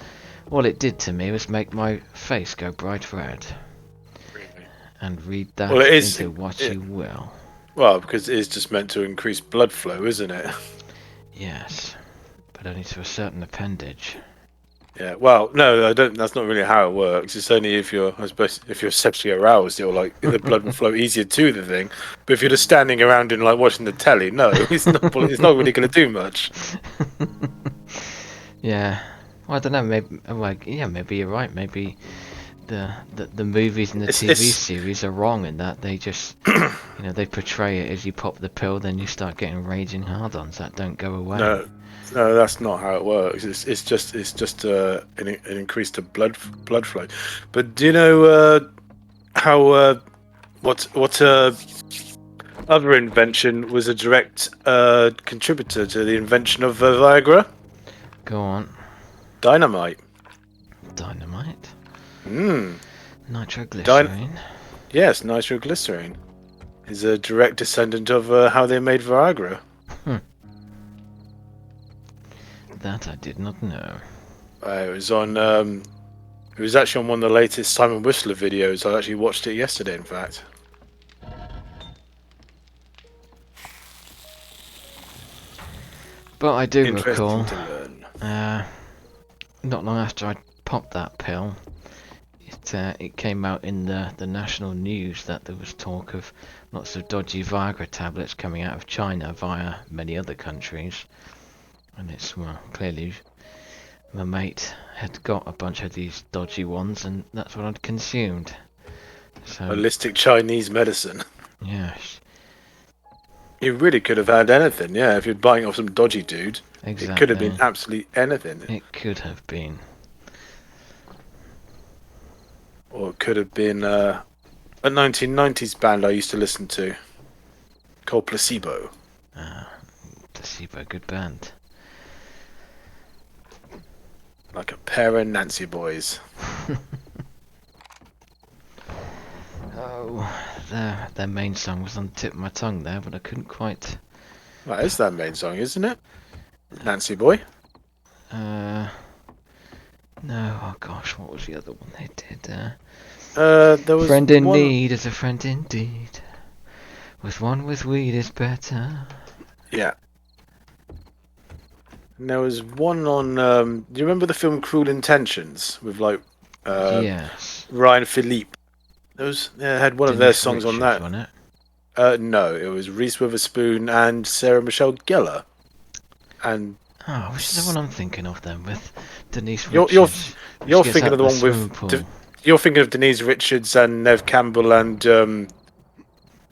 all it did to me was make my face go bright red. Really? And read Well, that it is. into what you will. Well, because it is just meant to increase blood flow, isn't it? Yes, but only to a certain appendage. Yeah. Well, no, I don't. That's not really how it works. It's only if you're, I suppose, if you're sexually aroused, it'll like the blood will flow easier to the thing. But if you're just standing around and like watching the telly, no, it's not. It's not really going to do much. Yeah. Well, I don't know. Maybe. Well, yeah. Maybe you're right. Maybe the movies and the TV It's series are wrong in that they just, they portray it as you pop the pill, then you start getting raging hard-ons that don't go away. no, no, that's not how it works. It's just an increase to blood flow. But do you know how what other invention was a direct contributor to the invention of Viagra? Go on. Dynamite. Dynamite. Hmm. Nitroglycerine. Yes, nitroglycerine is a direct descendant of how they made Viagra. That I did not know. It was on. It was actually on one of the latest Simon Whistler videos. I actually watched it yesterday, in fact. But I do Interesting recall, to learn. not long after I popped that pill, it came out in the national news that there was talk of lots of dodgy Viagra tablets coming out of China via many other countries. And it's, well, clearly my mate had got a bunch of these dodgy ones, and that's what I'd consumed. So, Holistic Chinese medicine. yes. You really could have had anything, yeah. If you're buying off some dodgy dude, Exactly. it could have been absolutely anything. It could have been. Or it could have been a 1990s band I used to listen to called Placebo. Placebo, good band. Like a pair of Nancy boys. Oh, their main song was on the tip of my tongue there, but I couldn't quite. That is their main song, isn't it? Nancy Boy. No, oh gosh, what was the other one they did? There was Friend in one... need is a friend indeed. With one with weed is better. Yeah. And there was one on. Do you remember the film Cruel Intentions with like Yes. Ryan Philippe? Those had one of their Denise songs on Richards, that. wasn't it? No, it was Reese Witherspoon and Sarah Michelle Gellar. And Oh, which is the one I'm thinking of then, with Denise you're Richards. you're She gets thinking out of the one swimming with pool. you're thinking of Denise Richards and Nev Campbell and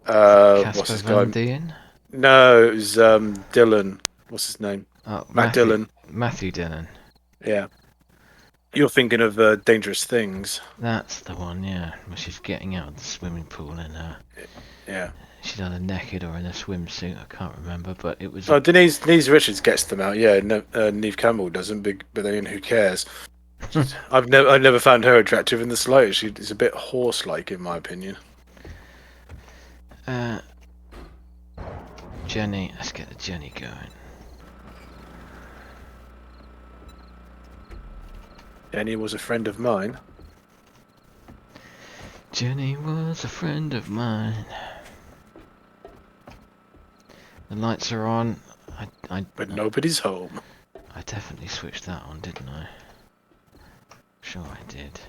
what's Casper his Van guy? Dien? No, it was Dylan. What's his name? Oh, Matt Dillon. Matthew Dillon. Yeah. You're thinking of Dangerous Things. That's the one, yeah. Where she's getting out of the swimming pool and Yeah. she's either naked or in a swimsuit. I can't remember, but it was. Oh, Denise Richards gets them out. Yeah, Neve Campbell doesn't. But then who cares? I've never found her attractive in the slightest. She's a bit horse-like, in my opinion. Jenny, let's get the Jenny going. Jenny was a friend of mine. Jenny was a friend of mine. The lights are on. But nobody's home. I definitely switched that on, didn't I? Sure I did.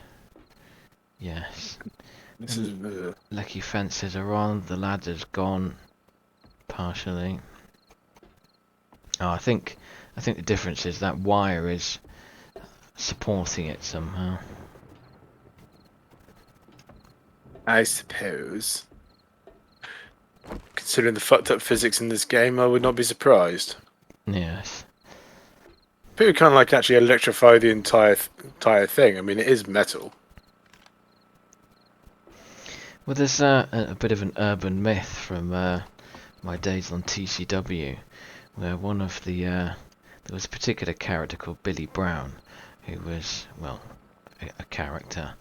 Yes. This is Lecky fences are on. The ladder's gone. Partially. Oh, I think the difference is that wire is supporting it somehow. I suppose. Considering the fucked up physics in this game, I would not be surprised. Yes. People kind of like actually electrify the entire thing. I mean, it is metal. Well, there's a bit of an urban myth from my days on TCW, where one of the there was a particular character called Billy Brown, who was, well, a character.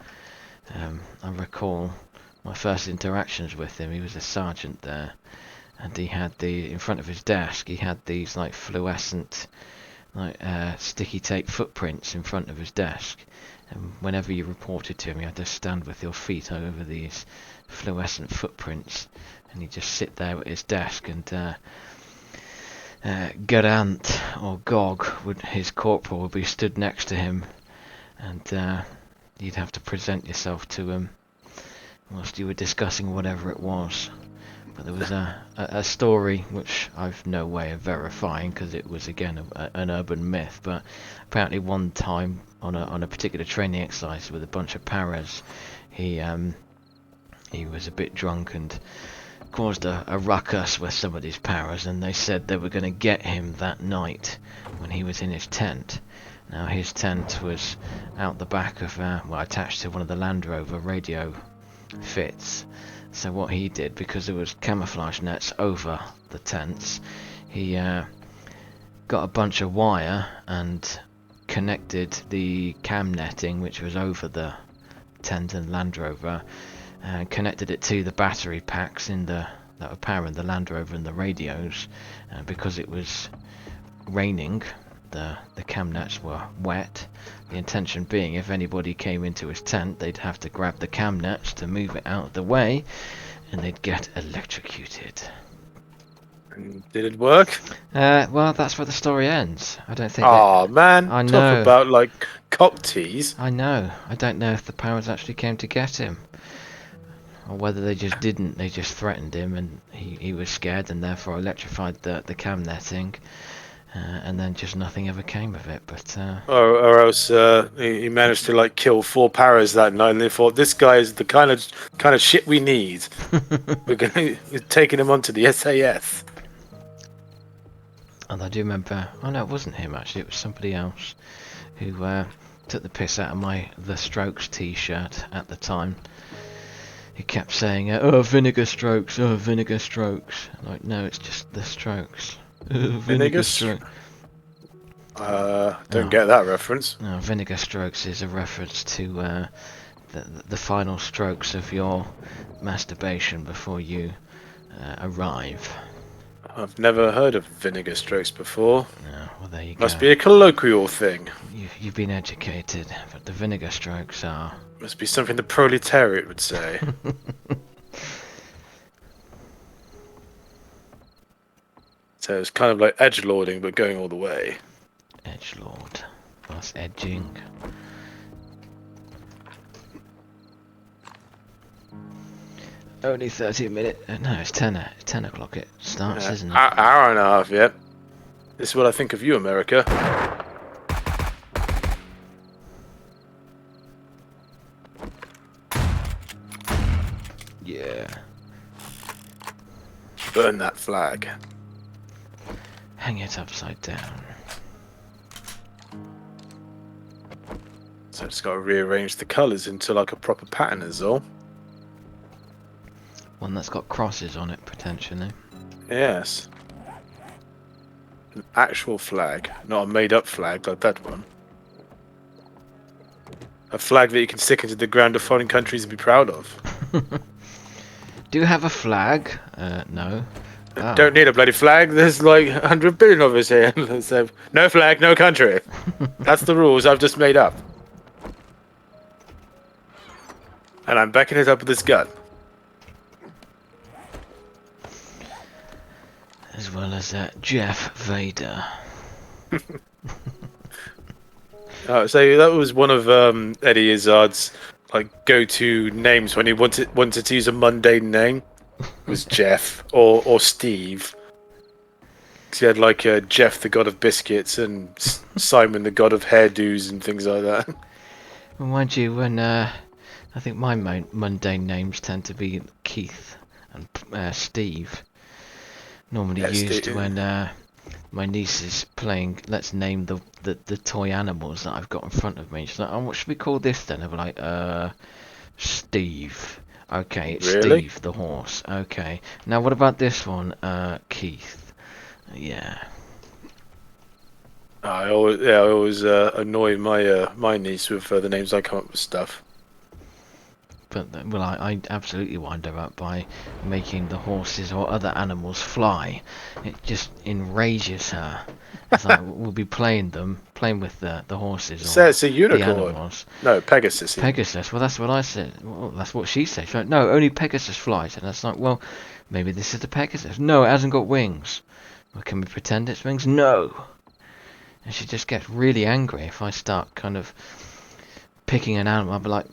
I recall my first interactions with him. He was a sergeant there, and he had in front of his desk, he had these like fluorescent, like sticky tape footprints in front of his desk. And whenever you reported to him, you had to stand with your feet over these fluorescent footprints, and he'd just sit there at his desk, and Garant or Gog, his corporal, would be stood next to him, and you'd have to present yourself to him whilst you were discussing whatever it was. But there was a story which I've no way of verifying, because it was again an urban myth, but apparently one time on a particular training exercise with a bunch of paras, he was a bit drunk and caused a ruckus with some of these paras, and they said they were going to get him that night when he was in his tent. Now his tent was out the back of attached to one of the Land Rover radio fits. So what he did, because there was camouflage nets over the tents, he got a bunch of wire and connected the cam netting, which was over the tent and Land Rover, and connected it to the battery packs that were powering the Land Rover and the radios. Because it was raining, the cam nets were wet. The intention being, if anybody came into his tent, they'd have to grab the cam nets to move it out of the way, and they'd get electrocuted. Did it work? Well, that's where the story ends. I don't think. Oh man, I know. Talk about like cock tease. I know. I don't know if the powers actually came to get him, or whether they just didn't. They just threatened him, and he was scared, and therefore electrified the cam netting. And then just nothing ever came of it. But or else he managed to like kill 4 paras that night, and they thought this guy is the kind of shit we need. We're taking him onto the SAS. And I do remember. Oh no, it wasn't him actually. It was somebody else who took the piss out of my The Strokes T-shirt at the time. He kept saying, "Oh, Vinegar Strokes. Oh, Vinegar Strokes." I'm like, no, it's just The Strokes. Vinegar Strokes. Don't get that reference. No, Vinegar Strokes is a reference to the final strokes of your masturbation before you arrive. I've never heard of vinegar strokes before. No, well there you go. Must be a colloquial thing. You've been educated, but the vinegar strokes are... Must be something the proletariat would say. So it's kind of like edgelording, but going all the way. Edgelord. That's edging. Only 30 minutes. No, it's 10 o'clock it starts, isn't it? Hour and a half, yeah. This is what I think of you, America. Yeah. Burn that flag. Hang it upside down. So I just got to rearrange the colours into like a proper pattern is all. One that's got crosses on it, potentially. Yes. An actual flag, not a made-up flag like that one. A flag that you can stick into the ground of foreign countries and be proud of. Do you have a flag? No. Oh. Don't need a bloody flag. There's like 100 billion of us here. So, no flag, no country. That's the rules I've just made up. And I'm backing it up with this gun. As well as Jeff Vader. So that was one of Eddie Izzard's go-to names when he wanted to use a mundane name. Was Jeff or Steve. Because he had Jeff, the god of biscuits, and Simon, the god of hairdos and things like that. Well, mind you, when I think my mundane names tend to be Keith and Steve. Normally used Steve. when my niece is playing. Let's name the toy animals that I've got in front of me. She's like, "Oh, what should we call this then?" I'm like, Steve. Okay, it's Really? Steve the horse. Okay. Now what about this one? Keith. Yeah. I always annoy my niece with the names I come up with stuff. But well, I absolutely wind her up by making the horses or other animals fly. It just enrages her. It's like we'll be playing with the horses So or it's a the unicorn. animals. No, Pegasus. Pegasus. Well, that's what I said. Well, that's what she said. She's like, no, only Pegasus flies. And that's like, well, maybe this is the Pegasus. No, it hasn't got wings. Well, can we pretend it's wings? No. And she just gets really angry if I start kind of picking an animal. I'll be like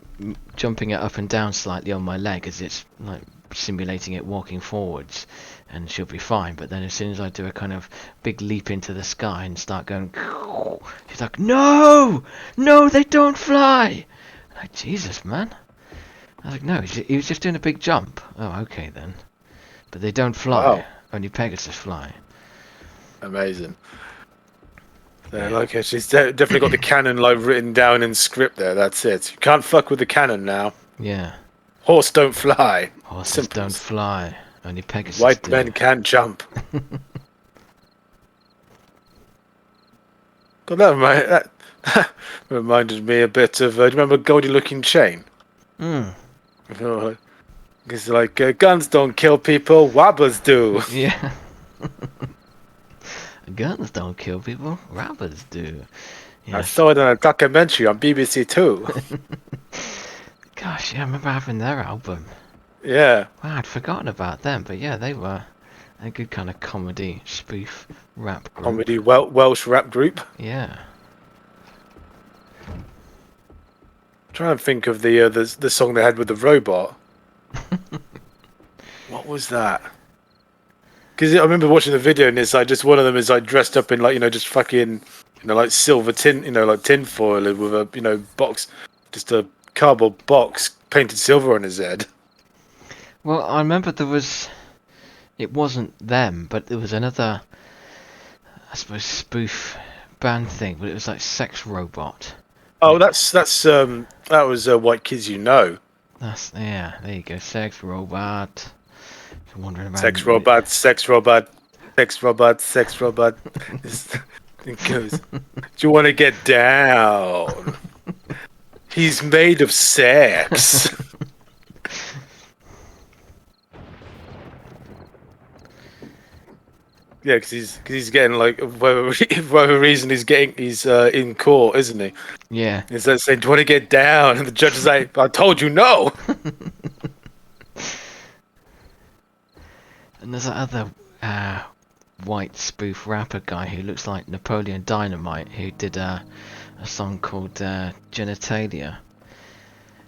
jumping it up and down slightly on my leg as it's like simulating it walking forwards, and she'll be fine. But then as soon as I do a kind of big leap into the sky and start going, she's like, no, they don't fly. I'm like, Jesus, man. I was like, no, he was just doing a big jump. Oh, okay then. But they don't fly. Wow. Only Pegasus fly. Amazing. Yeah. She's definitely got the canon written down in script there. That's it. You can't fuck with the canon now. Yeah. Horse don't fly. Horses Simple. don't fly. Only Pegasus White do. men can't jump. God, that reminded me a bit of. Do you remember Goldie Looking Chain? It's like guns don't kill people, wobblers do. Yeah. Guns don't kill people, robbers do. I Yes. saw it in a documentary on BBC Two. Gosh, yeah, I remember having their album. Yeah. Wow, I'd forgotten about them, but yeah, they were a good kind of comedy spoof rap group. Comedy Welsh rap group. Yeah. Trying to think of the song they had with the robot. What was that? Because I remember watching the video and it's like just one of them is like dressed up in just fucking like silver tin tin foil with a box, just a cardboard box painted silver on his head. Well, I remember it wasn't them, but there was another, I suppose, spoof band thing, but it was like Sex Robot. Oh, that was White Kids You Know. Yeah, there you go, Sex Robot. Wandering around. Sex robot, sex robot, sex robot, sex robot. It goes, do you want to get down? He's made of sex. Yeah, because he's getting for whatever reason he's in court, isn't he? Yeah. He's like saying, "Do you want to get down?" And the judge is like, "I told you no." And there's that other white spoof rapper guy who looks like Napoleon Dynamite, who did a song called Genitalia.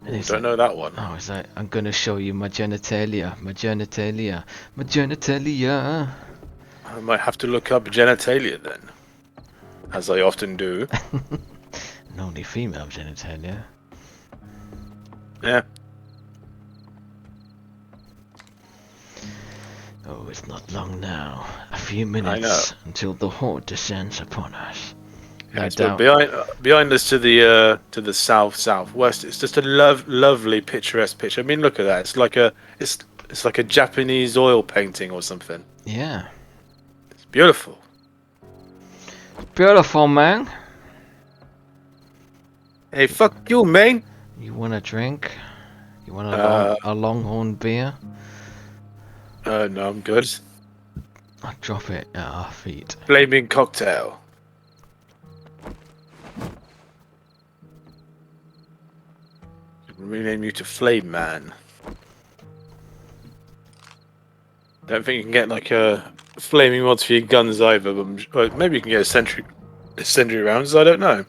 I don't know that one. Oh, it's like, I'm gonna show you my genitalia, my genitalia, my genitalia. I might have to look up genitalia then, as I often do. And only female genitalia. Yeah. Oh, it's not long now. A few minutes until the horde descends upon us. Yeah, so behind us to the southwest, it's just a lovely picturesque picture. I mean, look at that. It's like a Japanese oil painting or something. Yeah. It's beautiful. Beautiful, man. Hey, fuck you, man. You want a drink? You want a Longhorn beer? No, I'm good. I'll drop it at our feet. Flaming cocktail. Rename you to Flame Man. Don't think you can get like a flaming mods for your guns either, but maybe you can get a sentry rounds. I don't know.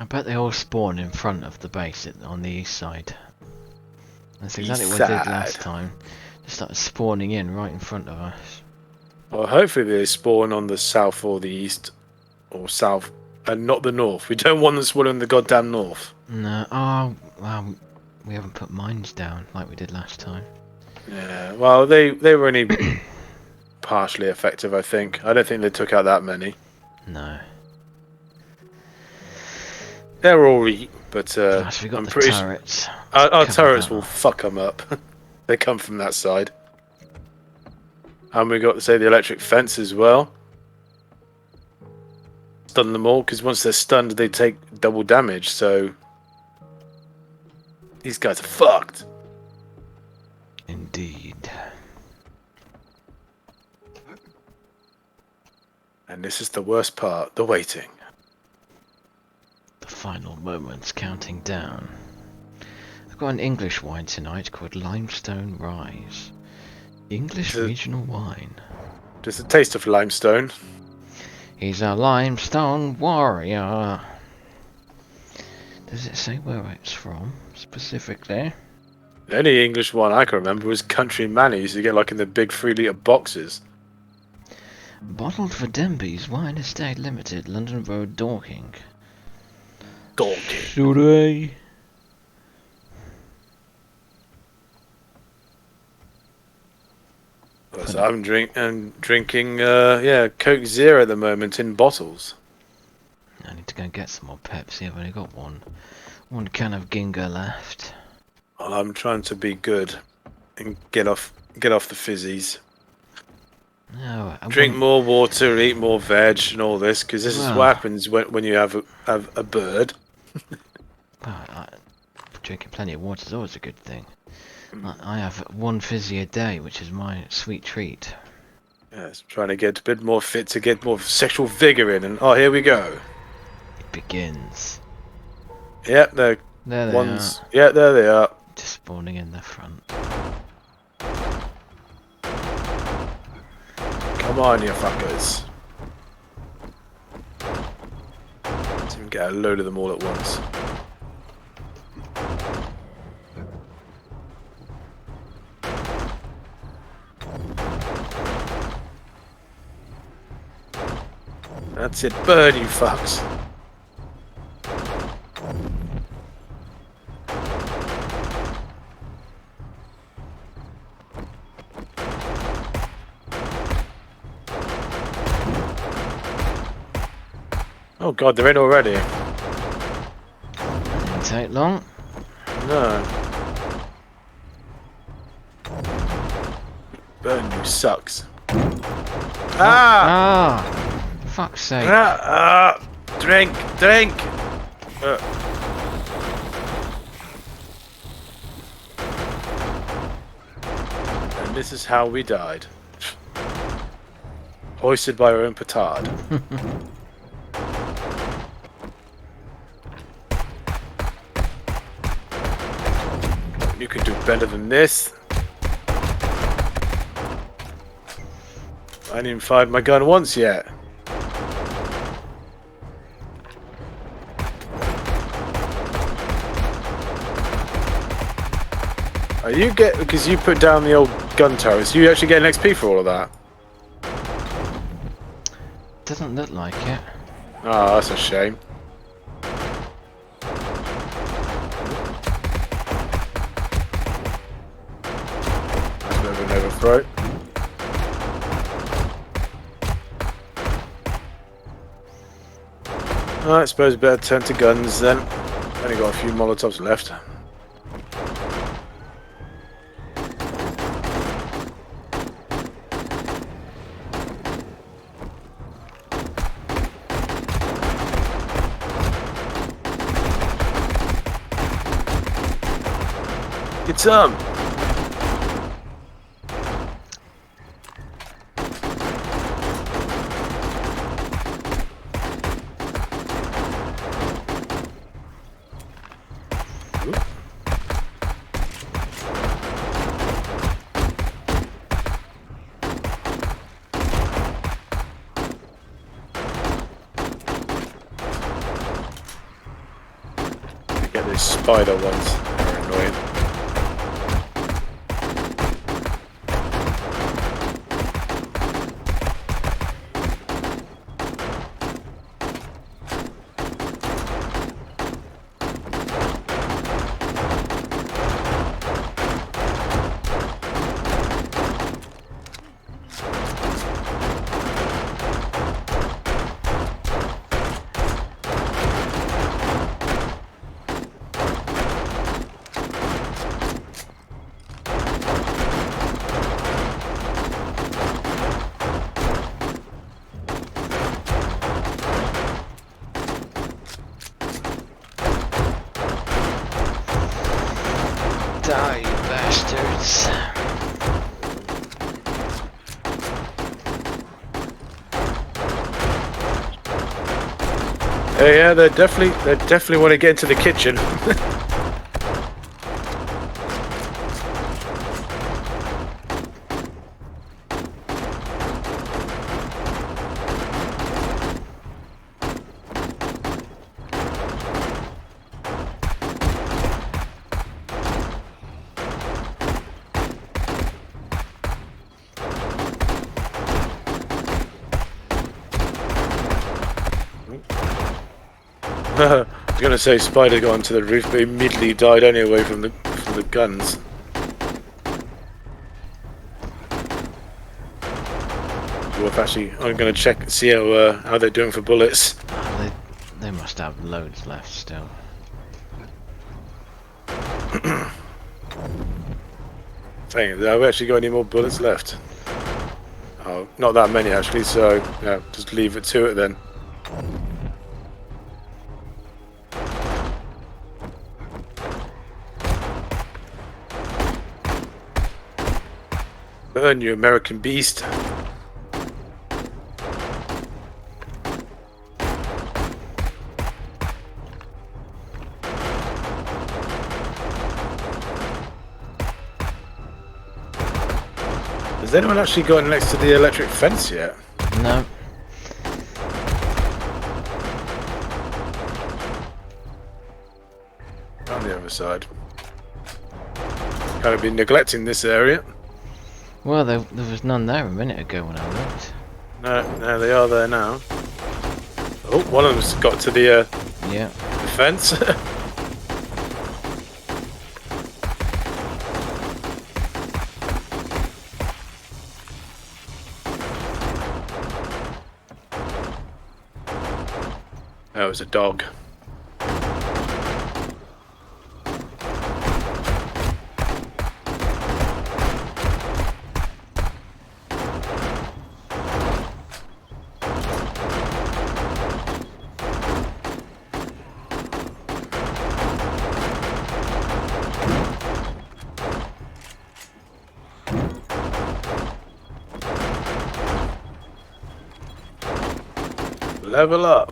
I bet they all spawn in front of the base on the east side. That's exactly East what I did side. last time. They started spawning in right in front of us. Well, hopefully they spawn on the south or the east, or south, and not the north. We don't want them spawning in the goddamn north. No, oh, well, we haven't put mines down like we did last time. Yeah, well, they were only partially effective, I think. I don't think they took out that many. No. They're all right, but Plus, we got I'm the pretty turrets. our Cover turrets that will off. fuck them up. They come from that side. And we got to say the electric fence as well. Stun them all, because once they're stunned, they take double damage, so these guys are fucked. Indeed. And this is the worst part, the waiting. The final moments counting down. I've got an English wine tonight called Limestone Rise. English regional wine. Just a taste of limestone. He's a limestone warrior. Does it say where it's from specifically? The only English one I can remember was Country Man. Used to get like in the big 3-litre boxes. Bottled for Denby's Wine Estate Limited, London Road, Dorking. Dorking. Should I? So I'm drinking Coke Zero at the moment in bottles. I need to go and get some more Pepsi. I've only got one can of Ginger left. Well, I'm trying to be good and get off the fizzies. No, Drink more water, eat more veg, and all this, because this is what happens when you have a bird. Well, drinking plenty of water is always a good thing. I have one fizzy a day, which is my sweet treat. Yes, trying to get a bit more fit to get more sexual vigor in, and here we go. It begins. Yeah, there they are. Yeah, there they are. Just spawning in the front. Come on, you fuckers. Let's even get a load of them all at once. That's it, burn, you fucks. Oh god, they're in already. Didn't take long. No. Burn, you sucks. Ah! Fuck's sake. Drink! And this is how we died. Hoisted by our own petard. You can do better than this. I didn't even fired my gun once yet. Because you put down the old gun turrets, you actually get an XP for all of that? Doesn't look like it. Oh, that's a shame. That's a bit of an overthrow. I suppose better turn to guns then. Only got a few Molotovs left. Get some! those spider ones. They're annoying. Die, you bastards. Yeah, they definitely want to get into the kitchen. I was gonna say spider got onto the roof, but immediately died anyway from the guns. Worth actually, I'm gonna check see how they're doing for bullets. They must have loads left still. Saying, have we actually got any more bullets left? Oh, not that many actually. So yeah, just leave it to it then. Burn, you American beast. Has anyone actually gotten next to the electric fence yet? No. On the other side. Kind of been neglecting this area. Well, there was none there a minute ago when I looked. No, they are there now. Oh, one of them's got to the Yeah. fence. That was a dog. Level up.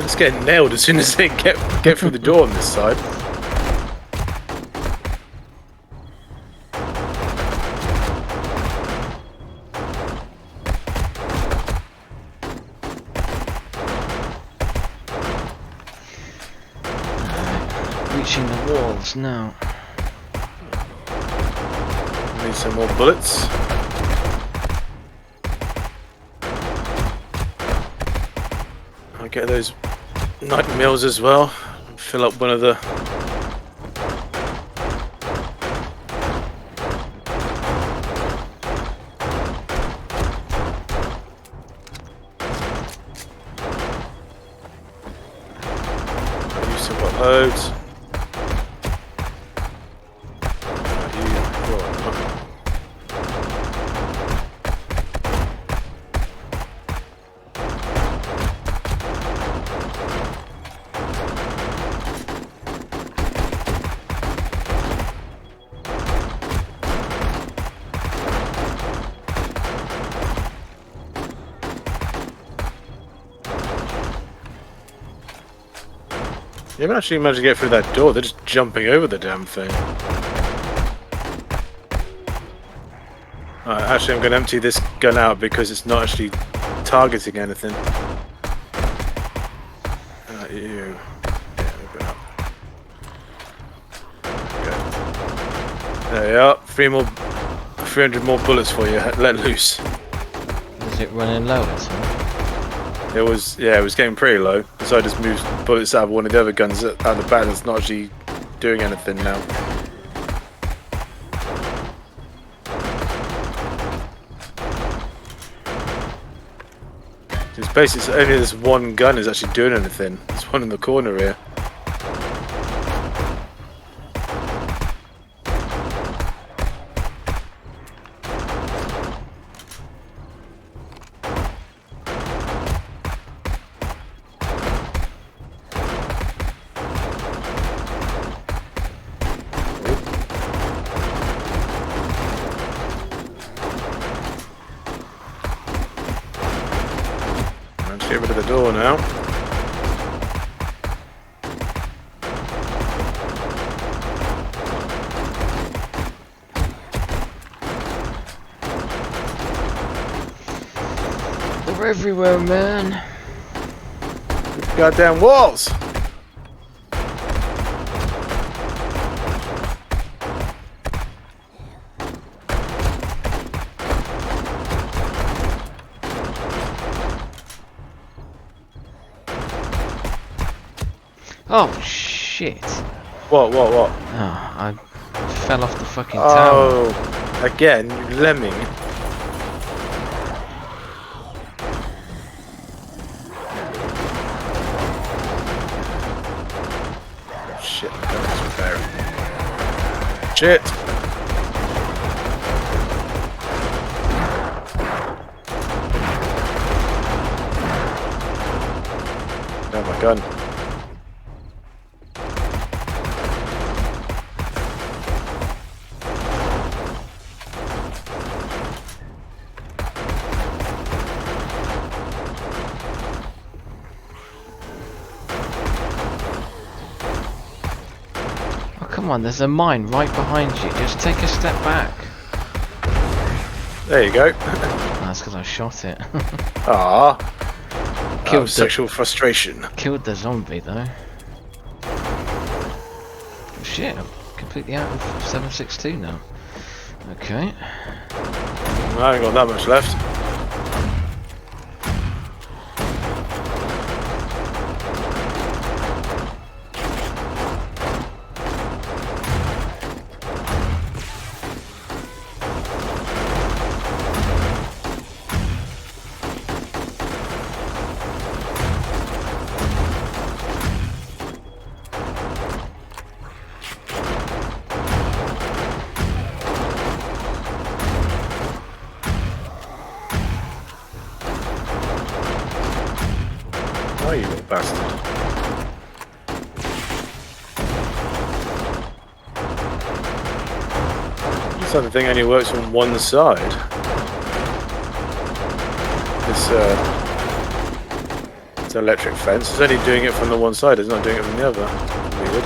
It's getting nailed as soon as they get through the door on this side. Reaching the walls now. Need some more bullets. I'll get those night mills as well. Fill up one of the. You've still got loads. You haven't actually managed to get through that door. They're just jumping over the damn thing. Actually, I'm going to empty this gun out because it's not actually targeting anything. You. Yeah, open up. Okay. There you are. 300 more bullets for you. Let loose. Is it running low or something? It was getting pretty low. So I just moved bullets out of one of the other guns out the back that's not actually doing anything now. It's basically only this one gun is actually doing anything. There's one in the corner here. Get rid of the door now. They're everywhere, man. Goddamn walls! Oh shit! What? Oh, I fell off the fucking tower. Oh, again, you lemming. Shit, that's repairing. Shit! Oh my gun. Come on, there's a mine right behind you. Just take a step back. There you go. That's because I shot it. Ah, Killed the sexual frustration. Killed the zombie though. Oh, shit, I'm completely out of 7.62 now. Okay. I haven't got that much left. Oh, you little bastard. This other thing only works on one side. This electric fence is only doing it from the one side, it's not doing it from the other. Weird.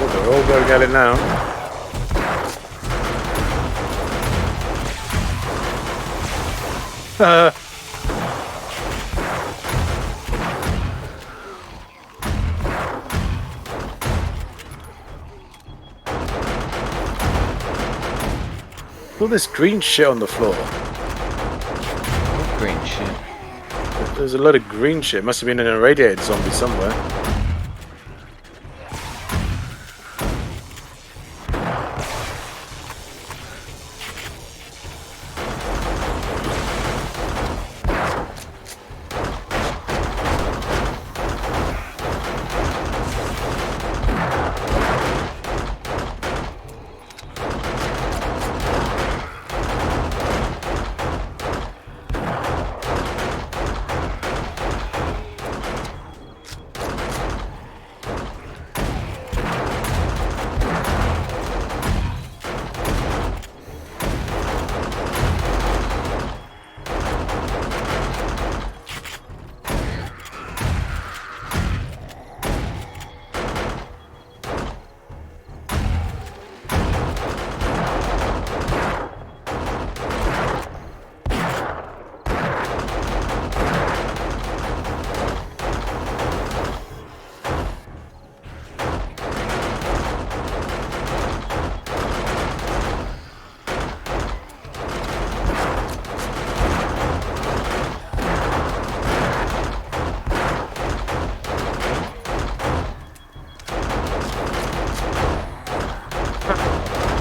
They're all going at it now. All this green shit on the floor. What green shit? There's a lot of green shit. Must have been an irradiated zombie somewhere.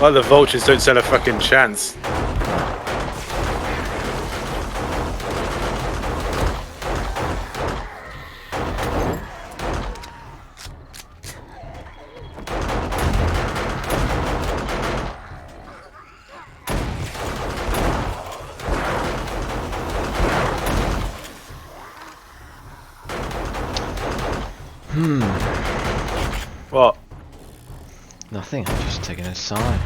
Like the vultures don't stand a fucking chance. What? Nothing, I'm just taking a sigh.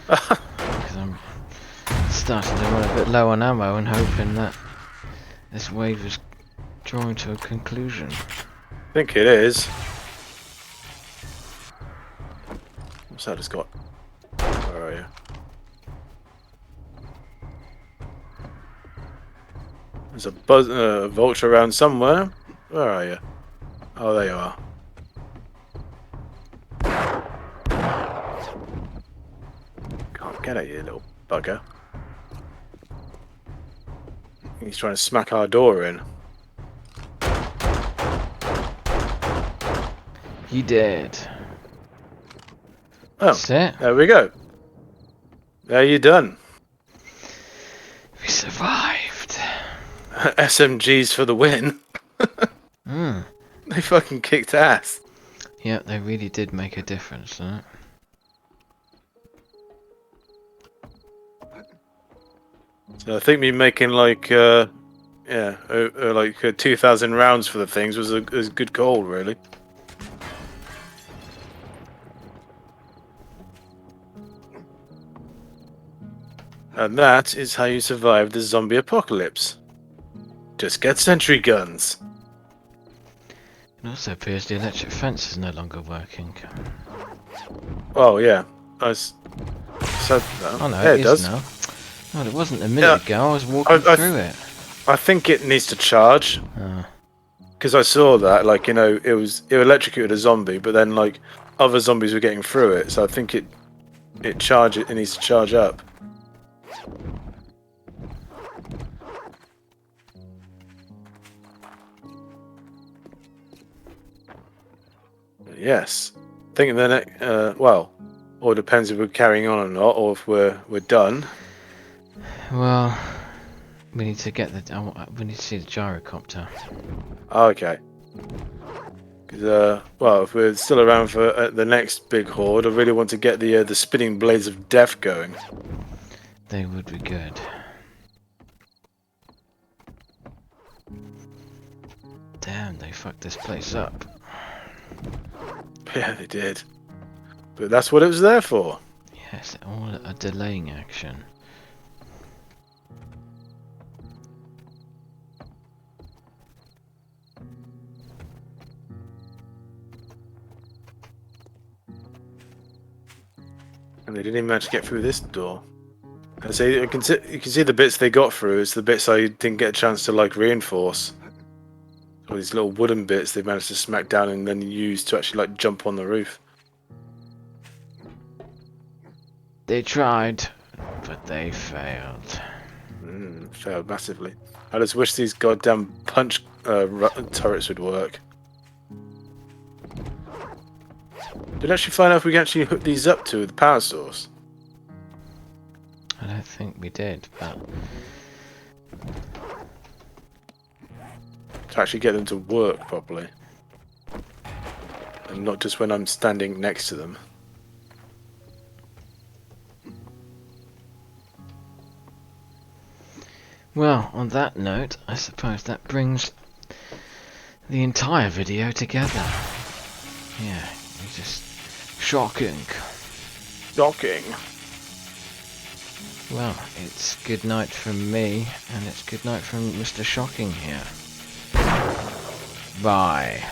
Because I'm starting to run a bit low on ammo and hoping that this wave is drawing to a conclusion. I think it is. What's that it's got? Where are you? There's a vulture around somewhere. Where are you? Oh, there you are. Can't get at you, little bugger. He's trying to smack our door in. He did. Oh, That's it. there we go. There you done. We survived. SMGs for the win. They fucking kicked ass. Yep, they really did make a difference, huh? So I think me making like, like 2,000 rounds for the things was a good goal, really. And that is how you survive the zombie apocalypse. Just get sentry guns. It also appears the electric fence is no longer working. Oh yeah, I said that. Oh no, yeah, it does. is now. No, it wasn't a minute ago. I was walking through it. I think it needs to charge. Oh. Because I saw that, like, you know, it electrocuted a zombie, but then like other zombies were getting through it. So I think it needs to charge up. Yes, I think then well, or depends if we're carrying on or not, or if we're done. Well, we need to get the. We need to see the gyrocopter. Okay. Because well, if we're still around for the next big horde, I really want to get the spinning blades of death going. They would be good. Damn, they fucked this place up. Yeah, they did. But that's what it was there for. Yes, all a delaying action. And they didn't even manage to get through this door. And so you can see the bits they got through. It's the bits I didn't get a chance to like reinforce. All these little wooden bits they managed to smack down and then use to actually like jump on the roof. They tried, but they failed. Failed massively. I just wish these goddamn punch turrets would work. Did I actually find out if we can actually hook these up to the power source? I don't think we did, but To actually get them to work properly. And not just when I'm standing next to them. well, on that note, I suppose that brings the entire video together. Yeah, it's just shocking. Shocking. Well, it's good night from me, and it's good night from Mr. Shocking here. Bye.